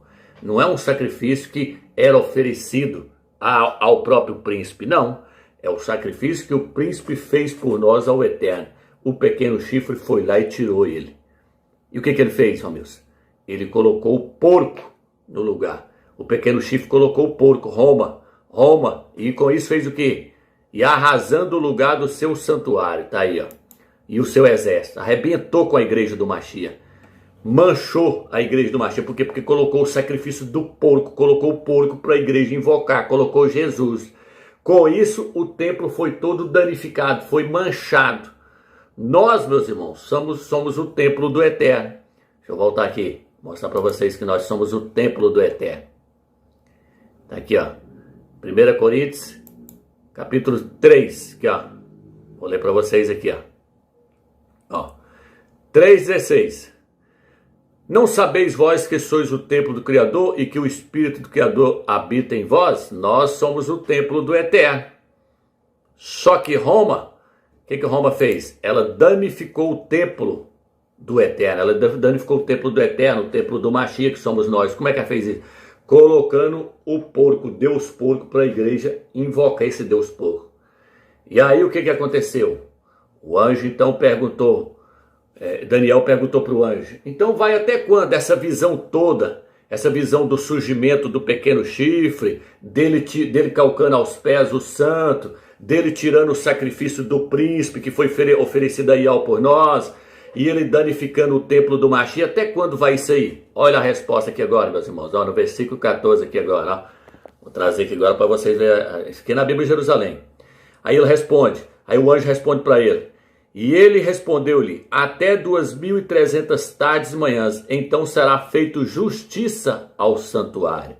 Speaker 1: Não é um sacrifício que era oferecido ao próprio príncipe, não. É o sacrifício que o príncipe fez por nós ao eterno. O pequeno chifre foi lá e tirou ele. E o que ele fez, meus? Ele colocou o porco no lugar. O pequeno chifre colocou o porco, Roma, e com isso fez o quê? E arrasando o lugar do seu santuário, tá aí, ó. E o seu exército, arrebentou com a igreja do Mashiach. Manchou a igreja do Mashiach, por quê? Porque colocou o sacrifício do porco, colocou o porco para a igreja invocar, colocou Jesus. Com isso, o templo foi todo danificado, foi manchado. Nós, meus irmãos, somos o templo do Eterno. Deixa eu voltar aqui, mostrar para vocês que nós somos o templo do Eterno. Tá aqui, ó. 1 Coríntios, capítulo 3, aqui, ó. Vou ler para vocês aqui, ó. 3,16. Não sabeis vós que sois o templo do Criador e que o Espírito do Criador habita em vós? Nós somos o templo do Eterno. Só que Roma, o que Roma fez? Ela danificou o templo do Eterno. Ela danificou o templo do Eterno, o templo do Mashiach, que somos nós. Como é que ela fez isso? Colocando o porco, Deus porco, para a igreja invocar esse Deus porco. E aí o que aconteceu? O anjo então perguntou, Daniel perguntou para o anjo, então vai até quando essa visão toda, essa visão do surgimento do pequeno chifre, dele calcando aos pés o santo, dele tirando o sacrifício do príncipe que foi oferecido a Yahweh por nós, e ele danificando o templo do Mashiach, até quando vai isso aí? Olha a resposta aqui agora, meus irmãos, ó, no versículo 14 aqui agora, ó. Vou trazer aqui agora para vocês verem, isso aqui é na Bíblia de Jerusalém. Aí ele responde, aí o anjo responde para ele, e ele respondeu-lhe, até 2.300 tardes e manhãs, então será feito justiça ao santuário.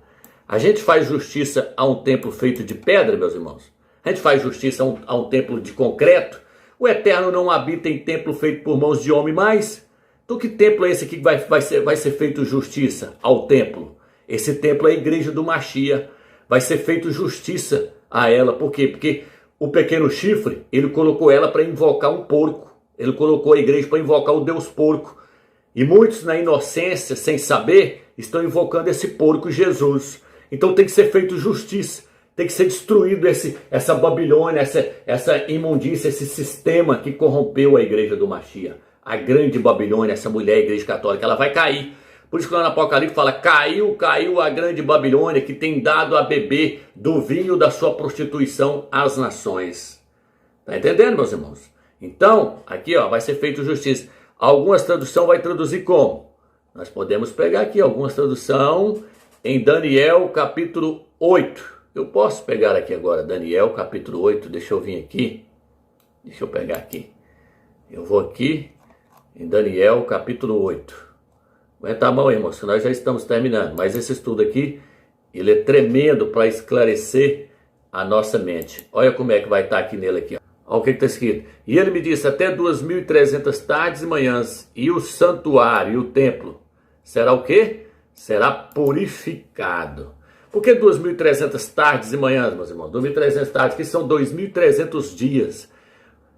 Speaker 1: A gente faz justiça a um templo feito de pedra, meus irmãos? A gente faz justiça a um templo de concreto? O Eterno não habita em templo feito por mãos de homem mais? Então que templo é esse aqui que vai ser feito justiça ao templo? Esse templo é a igreja do Mashiach. Vai ser feito justiça a ela. Por quê? Porque o pequeno chifre, ele colocou ela para invocar um porco. Ele colocou a igreja para invocar o Deus porco. E muitos, na inocência, sem saber, estão invocando esse porco Jesus. Então tem que ser feito justiça. Tem que ser destruído essa Babilônia, essa imundícia, esse sistema que corrompeu a igreja do Mashiach. A grande Babilônia, essa mulher, a igreja católica, ela vai cair. Por isso que lá no Apocalipse fala, caiu a grande Babilônia que tem dado a beber do vinho da sua prostituição às nações. Tá entendendo, meus irmãos? Então, aqui ó, vai ser feito justiça. Algumas traduções vai traduzir como? Nós podemos pegar aqui algumas traduções em Daniel capítulo 8. Eu posso pegar aqui agora Daniel capítulo 8, deixa eu vir aqui. Deixa eu pegar aqui. Eu vou aqui em Daniel capítulo 8. Aguenta a mão, irmãos, que nós já estamos terminando. Mas esse estudo aqui, ele é tremendo para esclarecer a nossa mente. Olha como é que vai estar aqui nele aqui. Olha o que está escrito. E ele me disse, até 2.300 tardes e manhãs, e o santuário, e o templo, será o quê? Será purificado. Por que 2.300 tardes e manhãs, meus irmãos? 2.300 tardes, que são 2.300 dias.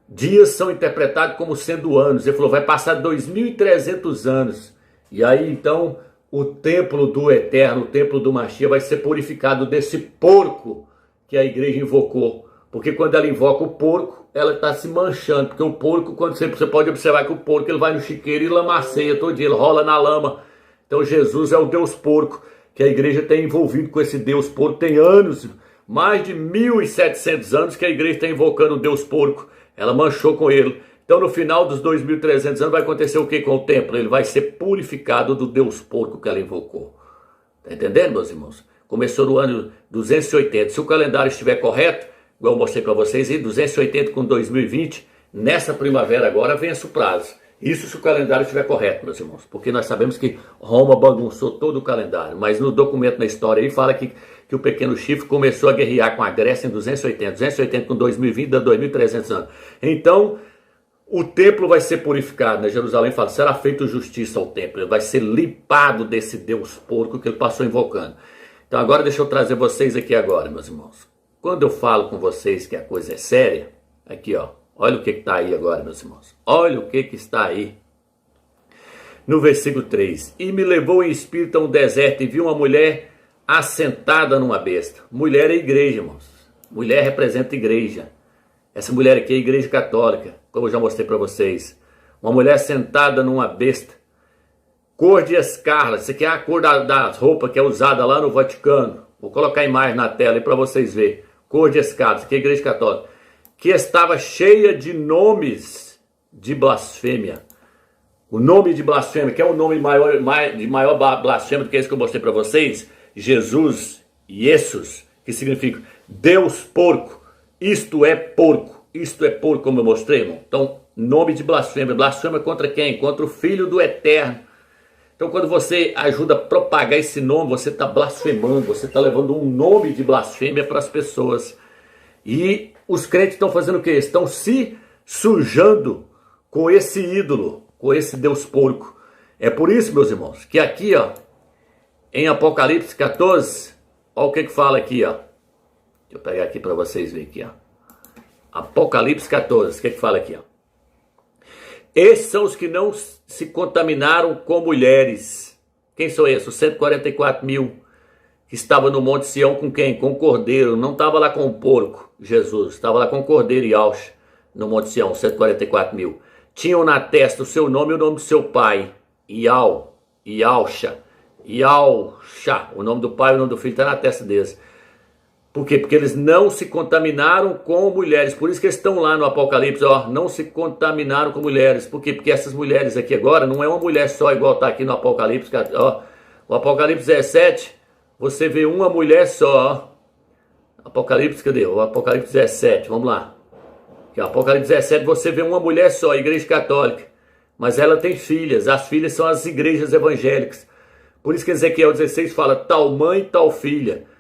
Speaker 1: Dias são interpretados como sendo anos. Ele falou, vai passar 2.300 anos. E aí então o templo do Eterno, o templo do Mashiach vai ser purificado desse porco que a igreja invocou. Porque quando ela invoca o porco, ela está se manchando. Porque o porco, quando você pode observar que o porco ele vai no chiqueiro e lamaceia todo dia, ele rola na lama. Então Jesus é o Deus porco, que a igreja tem envolvido com esse Deus porco. Tem anos, mais de 1.700 anos que a igreja está invocando o Deus porco. Ela manchou com ele. Então no final dos 2.300 anos vai acontecer o que com o templo? Ele vai ser purificado do Deus porco que ela invocou. Está entendendo, meus irmãos? Começou no ano 280. Se o calendário estiver correto, igual eu mostrei para vocês aí, 280 com 2020, nessa primavera agora vence o prazo. Isso se o calendário estiver correto, meus irmãos, porque nós sabemos que Roma bagunçou todo o calendário, mas no documento na história aí fala que o pequeno chifre começou a guerrear com a Grécia em 280 com 2020 dá 2.300 anos. Então, o templo vai ser purificado, né? Jerusalém fala, será feita justiça ao templo, ele vai ser limpado desse Deus porco que ele passou invocando. Então agora deixa eu trazer vocês aqui agora, meus irmãos. Quando eu falo com vocês que a coisa é séria, aqui ó, olha o que está aí agora, meus irmãos. Olha o que está aí. No versículo 3. E me levou em espírito a um deserto e vi uma mulher assentada numa besta. Mulher é igreja, irmãos. Mulher representa igreja. Essa mulher aqui é a igreja católica, como eu já mostrei para vocês. Uma mulher sentada numa besta. Cor de escarlate. Isso aqui é a cor das roupas que é usada lá no Vaticano. Vou colocar a imagem na tela aí para vocês verem. Cor de escarlate. Isso aqui é a igreja católica. Que estava cheia de nomes de blasfêmia. O nome de blasfêmia, que é um nome de maior blasfêmia do que esse que eu mostrei para vocês, Jesus, Jesus, que significa Deus porco, isto é porco, como eu mostrei, irmão. Então, nome de blasfêmia, blasfêmia contra quem? Contra o Filho do Eterno. Então, quando você ajuda a propagar esse nome, você está blasfemando, você está levando um nome de blasfêmia para as pessoas. E os crentes estão fazendo o quê? Estão se sujando com esse ídolo, com esse Deus porco. É por isso, meus irmãos, que aqui, ó, em Apocalipse 14, olha o que fala aqui, ó. Deixa eu pegar aqui para vocês verem aqui, ó. Apocalipse 14, o que fala aqui, ó. Esses são os que não se contaminaram com mulheres. Quem são esses? Os 144 mil que estavam no Monte Sião com quem? Com o Cordeiro. Não estava lá com o porco, Jesus. Estava lá com o Cordeiro e Yahshua no Monte Sião, 144 mil. Tinham na testa o seu nome e o nome do seu pai. Yahshua. O nome do pai e o nome do filho está na testa deles. Por quê? Porque eles não se contaminaram com mulheres. Por isso que eles estão lá no Apocalipse, ó, não se contaminaram com mulheres. Por quê? Porque essas mulheres aqui agora não é uma mulher só, igual está aqui no Apocalipse. Ó, o Apocalipse 17, você vê uma mulher só. Ó. Apocalipse, cadê? O Apocalipse 17, vamos lá. Aqui, ó, Apocalipse 17, você vê uma mulher só, a igreja católica. Mas ela tem filhas. As filhas são as igrejas evangélicas. Por isso que Ezequiel 16 fala tal mãe, tal filha.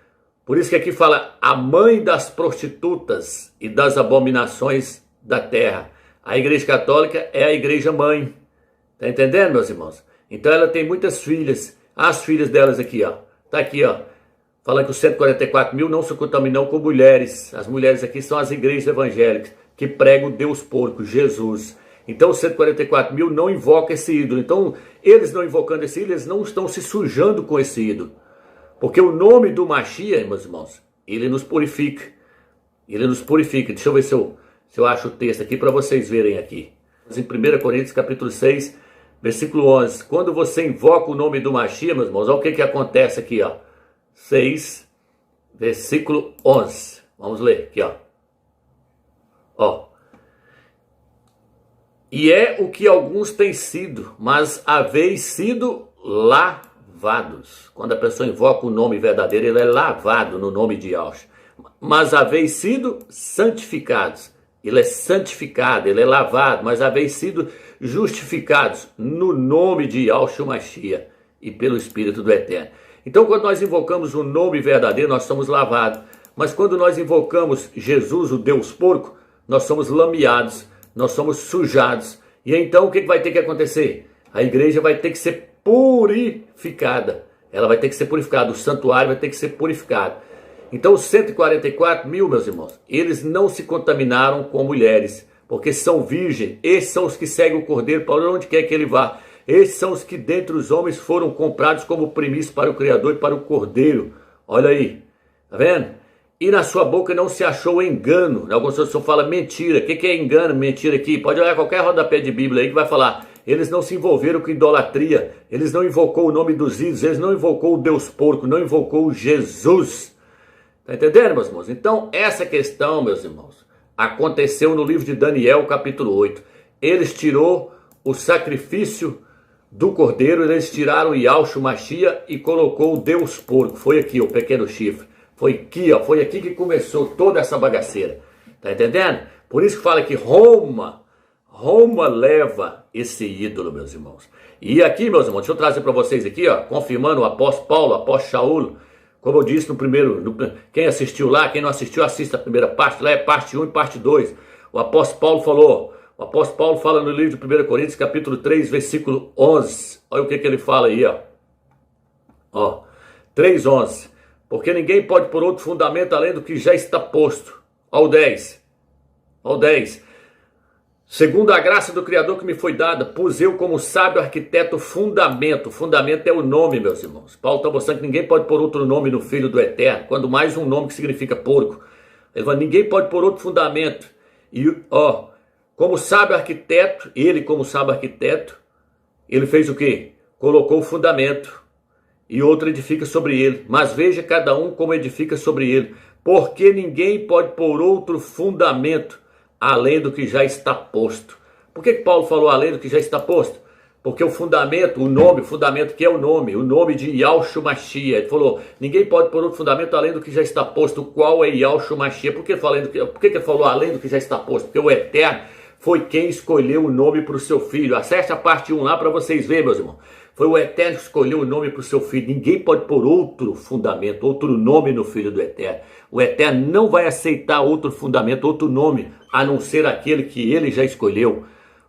Speaker 1: Por isso que aqui fala a mãe das prostitutas e das abominações da terra. A igreja católica é a igreja mãe. Tá entendendo, meus irmãos? Então ela tem muitas filhas. As filhas delas aqui, ó. Tá aqui, ó. Falando que os 144 mil não se contaminam com mulheres. As mulheres aqui são as igrejas evangélicas que pregam Deus porco, Jesus. Então os 144 mil não invocam esse ídolo. Então eles não invocando esse ídolo, eles não estão se sujando com esse ídolo. Porque o nome do Mashiach, meus irmãos, ele nos purifica. Ele nos purifica. Deixa eu ver se eu acho o texto aqui para vocês verem aqui. Em 1 Coríntios capítulo 6, versículo 11. Quando você invoca o nome do Mashiach, meus irmãos, olha o que acontece aqui, ó. 6, versículo 11. Vamos ler aqui, ó. Ó. E é o que alguns têm sido, mas haveis sido lavados. Quando a pessoa invoca o nome verdadeiro, ele é lavado no nome de Yahshua. Mas haveis sido santificados. Ele é santificado, ele é lavado, mas haveis sido justificados no nome de Yahshua Mashiach e pelo Espírito do Eterno. Então, quando nós invocamos o nome verdadeiro, nós somos lavados. Mas quando nós invocamos Jesus, o Deus porco, nós somos lameados, nós somos sujados. E então, o que vai ter que acontecer? A igreja vai ter que ser purificada. Ela vai ter que ser purificada. O santuário vai ter que ser purificado. Então os 144 mil, meus irmãos, eles não se contaminaram com mulheres, porque são virgens. Esses são os que seguem o Cordeiro para onde quer que ele vá. Esses são os que dentre os homens foram comprados como primícia para o Criador e para o Cordeiro. Olha aí, tá vendo? E na sua boca não se achou engano. Algumas pessoas falam mentira. O que é engano, mentira aqui? Pode olhar qualquer rodapé de Bíblia aí que vai falar. Eles não se envolveram com idolatria. Eles não invocou o nome dos ídolos. Eles não invocou o Deus porco. Não invocou Jesus. Tá entendendo, meus irmãos? Então, essa questão, meus irmãos, aconteceu no livro de Daniel, capítulo 8. Eles tirou o sacrifício do cordeiro. Eles tiraram o Yahshua Mashiach e colocou o Deus porco. Foi aqui, o pequeno chifre. Foi aqui, ó. Foi aqui que começou toda essa bagaceira. Tá entendendo? Por isso que fala que Roma leva esse ídolo, meus irmãos. E aqui, meus irmãos, deixa eu trazer para vocês aqui, ó, confirmando o apóstolo Paulo, o apóstolo Shaul, como eu disse no primeiro, quem assistiu lá, quem não assistiu, assista a primeira parte, lá é parte 1 e parte 2. O apóstolo Paulo falou, o apóstolo Paulo fala no livro de 1 Coríntios, capítulo 3, versículo 11. Olha o que ele fala aí, ó. 3:11. Porque ninguém pode pôr outro fundamento além do que já está posto. Ao 10. Segundo a graça do Criador que me foi dada, pus eu como sábio arquiteto fundamento. Fundamento é o nome, meus irmãos. Paulo está mostrando que ninguém pode pôr outro nome no Filho do Eterno, quando mais um nome que significa porco. Ele fala, ninguém pode pôr outro fundamento. E, como sábio arquiteto, ele fez o quê? Colocou o fundamento e outro edifica sobre ele. Mas veja cada um como edifica sobre ele. Porque ninguém pode pôr outro fundamento além do que já está posto. Por que Paulo falou além do que já está posto? Porque o fundamento, o fundamento que é o nome de Yahshua Mashiach. Ele falou, ninguém pode pôr outro fundamento além do que já está posto. Qual é Yahshua Mashiach? Por que ele falou além do que já está posto? Porque o Eterno foi quem escolheu o nome para o seu filho. Acesse a parte 1 lá para vocês verem, meus irmãos. Foi o Eterno que escolheu o nome para o seu filho. Ninguém pode pôr outro fundamento, outro nome no Filho do Eterno. O Eterno não vai aceitar outro fundamento, outro nome, a não ser aquele que ele já escolheu.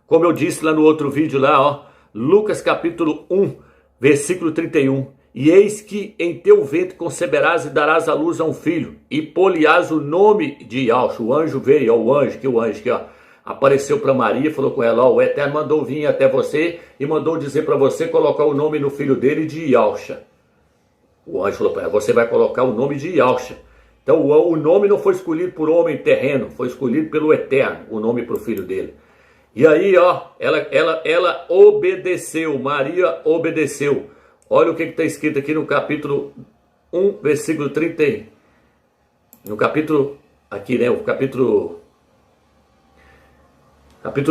Speaker 1: Como eu disse lá no outro vídeo lá, Lucas capítulo 1, versículo 31. E eis que em teu ventre conceberás e darás à luz a um filho, e pôr-lhe-ás o nome de Yahshua. O anjo veio, o anjo aqui, apareceu para Maria e falou com ela, o Eterno mandou vir até você e mandou dizer para você colocar o nome no filho dele de Yahshua. O anjo falou para ela, você vai colocar o nome de Yahshua. Então o nome não foi escolhido por homem terreno, foi escolhido pelo Eterno, o nome para o filho dele. E aí, ela obedeceu, Maria obedeceu. Olha o que está escrito aqui no capítulo 1, versículo 30. No capítulo, aqui, né, o capítulo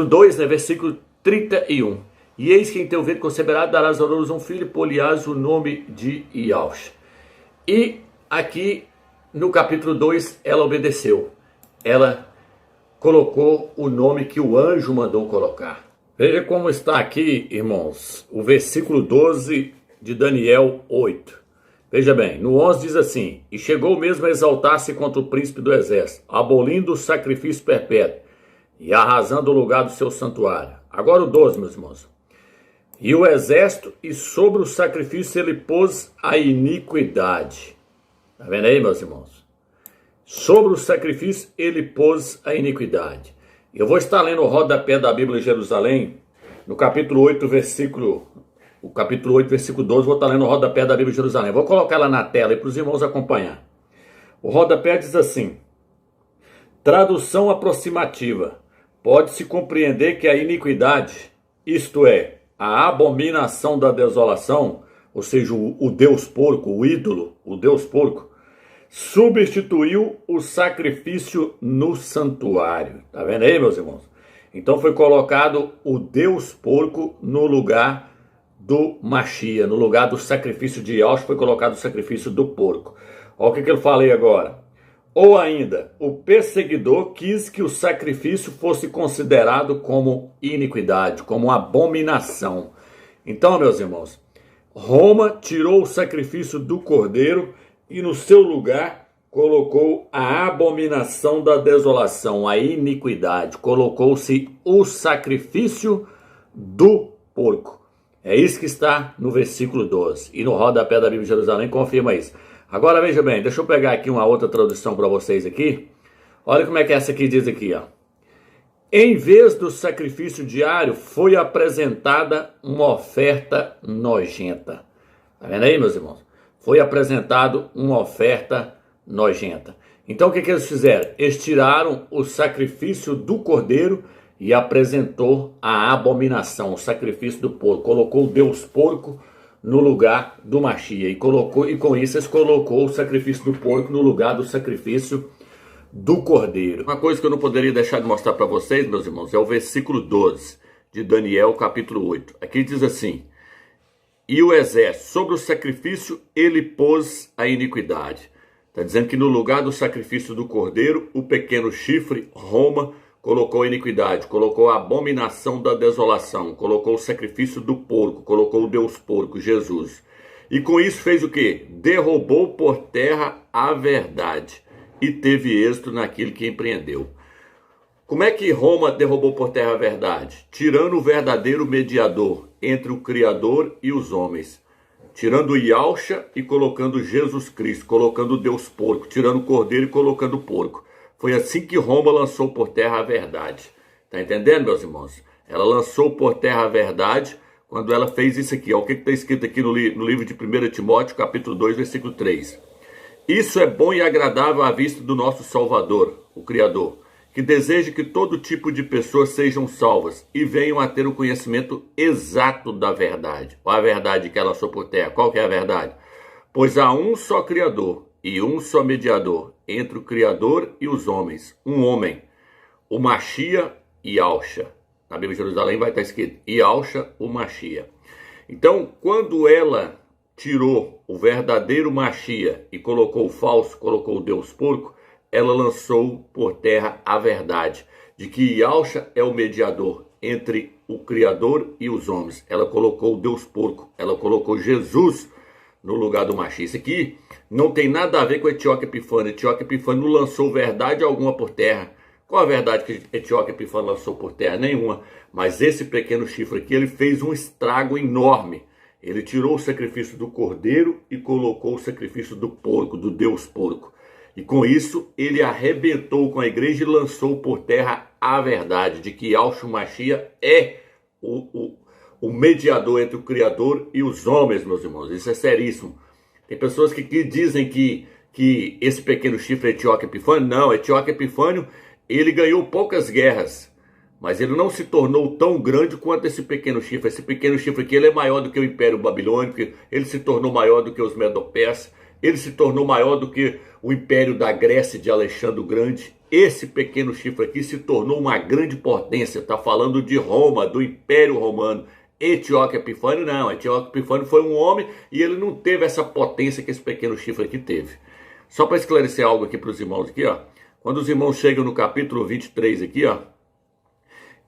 Speaker 1: 2, né, versículo 31. E eis que em teu ventre conceberás, darás à luz um filho, pôr-lhe-ás o nome de Yahshua. E aqui no capítulo 2, ela obedeceu. Ela colocou o nome que o anjo mandou colocar. Veja como está aqui, irmãos, o versículo 12 de Daniel 8. Veja bem, no 11 diz assim, e chegou mesmo a exaltar-se contra o príncipe do exército, abolindo o sacrifício perpétuo e arrasando o lugar do seu santuário. Agora o 12, meus irmãos. E o exército, e sobre o sacrifício ele pôs a iniquidade. Está vendo aí, meus irmãos? Sobre o sacrifício ele pôs a iniquidade. Eu vou estar lendo o rodapé da Bíblia de Jerusalém, no capítulo 8, versículo 12, vou estar lendo o rodapé da Bíblia de Jerusalém. Vou colocar ela na tela aí para os irmãos acompanhar. O rodapé diz assim, tradução aproximativa. Pode-se compreender que a iniquidade, isto é, a abominação da desolação, ou seja, o Deus porco, o ídolo, o Deus porco, substituiu o sacrifício no santuário. Tá vendo aí, meus irmãos? Então foi colocado o Deus porco no lugar do Mashiach, no lugar do sacrifício de Yahshua, foi colocado o sacrifício do porco. Olha o que eu falei agora. Ou ainda, o perseguidor quis que o sacrifício fosse considerado como iniquidade, como abominação. Então, meus irmãos, Roma tirou o sacrifício do cordeiro e no seu lugar colocou a abominação da desolação, a iniquidade. Colocou-se o sacrifício do porco. É isso que está no versículo 12. E no rodapé da Bíblia de Jerusalém confirma isso. Agora veja bem, deixa eu pegar aqui uma outra tradução para vocês aqui. Olha como é que essa aqui diz aqui, ó. Em vez do sacrifício diário, foi apresentada uma oferta nojenta. Tá vendo aí, meus irmãos? Foi apresentado uma oferta nojenta. Então o que eles fizeram? Eles tiraram o sacrifício do cordeiro e apresentou a abominação, o sacrifício do porco. Colocou o Deus porco no lugar do Mashiach. E com isso eles colocou o sacrifício do porco no lugar do sacrifício do cordeiro. Uma coisa que eu não poderia deixar de mostrar para vocês, meus irmãos, é o versículo 12 de Daniel, capítulo 8. Aqui diz assim, e o exército, sobre o sacrifício, ele pôs a iniquidade. Está dizendo que no lugar do sacrifício do cordeiro, o pequeno chifre, Roma, colocou a iniquidade, colocou a abominação da desolação, colocou o sacrifício do porco, colocou o Deus porco, Jesus. E com isso fez o quê? Derrubou por terra a verdade e teve êxito naquilo que empreendeu. Como é que Roma derrubou por terra a verdade? Tirando o verdadeiro mediador entre o Criador e os homens. Tirando o Yahshua e colocando Jesus Cristo, colocando o Deus porco, tirando o cordeiro e colocando o porco. Foi assim que Roma lançou por terra a verdade. Está entendendo, meus irmãos? Ela lançou por terra a verdade quando ela fez isso aqui. Ó, o que está escrito aqui no livro de 1 Timóteo, capítulo 2, versículo 3. Isso é bom e agradável à vista do nosso Salvador, o Criador, que deseja que todo tipo de pessoas sejam salvas e venham a ter o conhecimento exato da verdade. Qual a verdade que ela lançou por terra? Qual que é a verdade? Pois há um só Criador e um só mediador entre o Criador e os homens, um homem, o Machia e Yahshua. Na Bíblia de Jerusalém vai estar escrito Yahshua, o Machia. Então, quando ela tirou o verdadeiro Machia e colocou o falso, colocou o Deus porco, ela lançou por terra a verdade de que Yahshua é o mediador entre o Criador e os homens. Ela colocou o Deus porco, ela colocou Jesus no lugar do Machia. Isso aqui não tem nada a ver com Etíoque Epifânio. Etíoque Epifânio não lançou verdade alguma por terra. Qual a verdade que Etíoque Epifânio lançou por terra? Nenhuma. Mas esse pequeno chifre aqui, ele fez um estrago enorme. Ele tirou o sacrifício do cordeiro e colocou o sacrifício do porco, do Deus porco. E com isso, ele arrebentou com a igreja e lançou por terra a verdade de que Yahshua Machia é o mediador entre o Criador e os homens, meus irmãos. Isso é seríssimo. Tem pessoas que dizem que esse pequeno chifre é Etíoque Epifânio. Não, Etíoque Epifânio, ele ganhou poucas guerras, mas ele não se tornou tão grande quanto esse pequeno chifre. Esse pequeno chifre aqui, ele é maior do que o Império Babilônico, ele se tornou maior do que os Medo-Persas, ele se tornou maior do que o Império da Grécia de Alexandre o Grande. Esse pequeno chifre aqui se tornou uma grande potência. Está falando de Roma, do Império Romano. Etíoque Epifânio não. Etíoque Epifânio foi um homem e ele não teve essa potência que esse pequeno chifre aqui teve. Só para esclarecer algo aqui para os irmãos aqui, ó. Quando os irmãos chegam no capítulo 23 aqui, ó,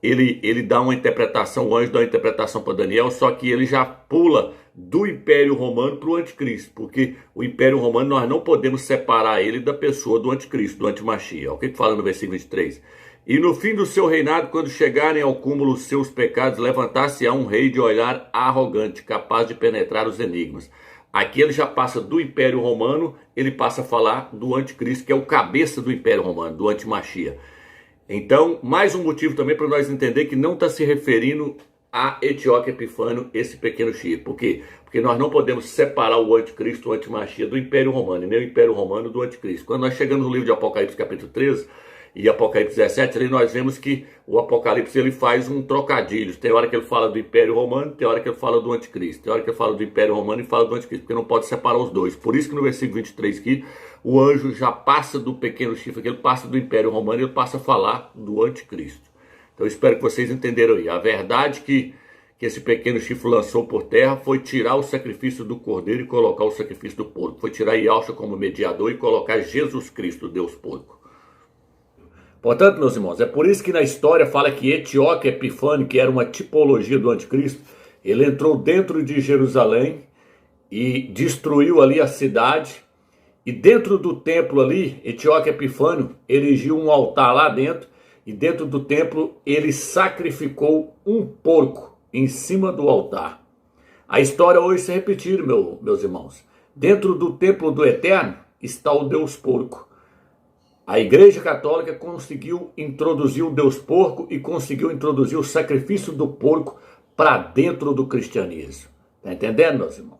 Speaker 1: ele dá uma interpretação, o anjo dá uma interpretação para Daniel, só que ele já pula do Império Romano para o Anticristo, porque o Império Romano nós não podemos separar ele da pessoa do Anticristo, do Antimachia. O que fala no versículo 23? E no fim do seu reinado, quando chegarem ao cúmulo os seus pecados, levantar-se-á um rei de olhar arrogante, capaz de penetrar os enigmas. Aqui ele já passa do Império Romano, ele passa a falar do Anticristo, que é o cabeça do Império Romano, do Antimachia. Então, mais um motivo também para nós entender que não está se referindo a Etíoque Epifânio, esse pequeno chifre. Por quê? Porque nós não podemos separar o Anticristo, o Antimachia, do Império Romano, e nem o Império Romano do Anticristo. Quando nós chegamos no livro de Apocalipse, capítulo 13, e Apocalipse 17, ali nós vemos que o Apocalipse ele faz um trocadilho. Tem hora que ele fala do Império Romano, tem hora que ele fala do Anticristo. Tem hora que ele fala do Império Romano e fala do Anticristo, porque não pode separar os dois. Por isso que no versículo 23 aqui, o anjo já passa do pequeno chifre, que ele passa do Império Romano e ele passa a falar do Anticristo. Então eu espero que vocês entenderam aí. A verdade que esse pequeno chifre lançou por terra foi tirar o sacrifício do cordeiro e colocar o sacrifício do porco. Foi tirar Yahshua como mediador e colocar Jesus Cristo, Deus porco. Portanto, meus irmãos, é por isso que na história fala que Etíoque Epifânio, que era uma tipologia do Anticristo, ele entrou dentro de Jerusalém e destruiu ali a cidade. E dentro do templo ali, Etíoque Epifânio erigiu um altar lá dentro. E dentro do templo ele sacrificou um porco em cima do altar. A história hoje se repetir, meus irmãos. Dentro do templo do Eterno está o Deus porco. A Igreja Católica conseguiu introduzir o Deus porco e conseguiu introduzir o sacrifício do porco para dentro do cristianismo. Está entendendo, meus irmãos?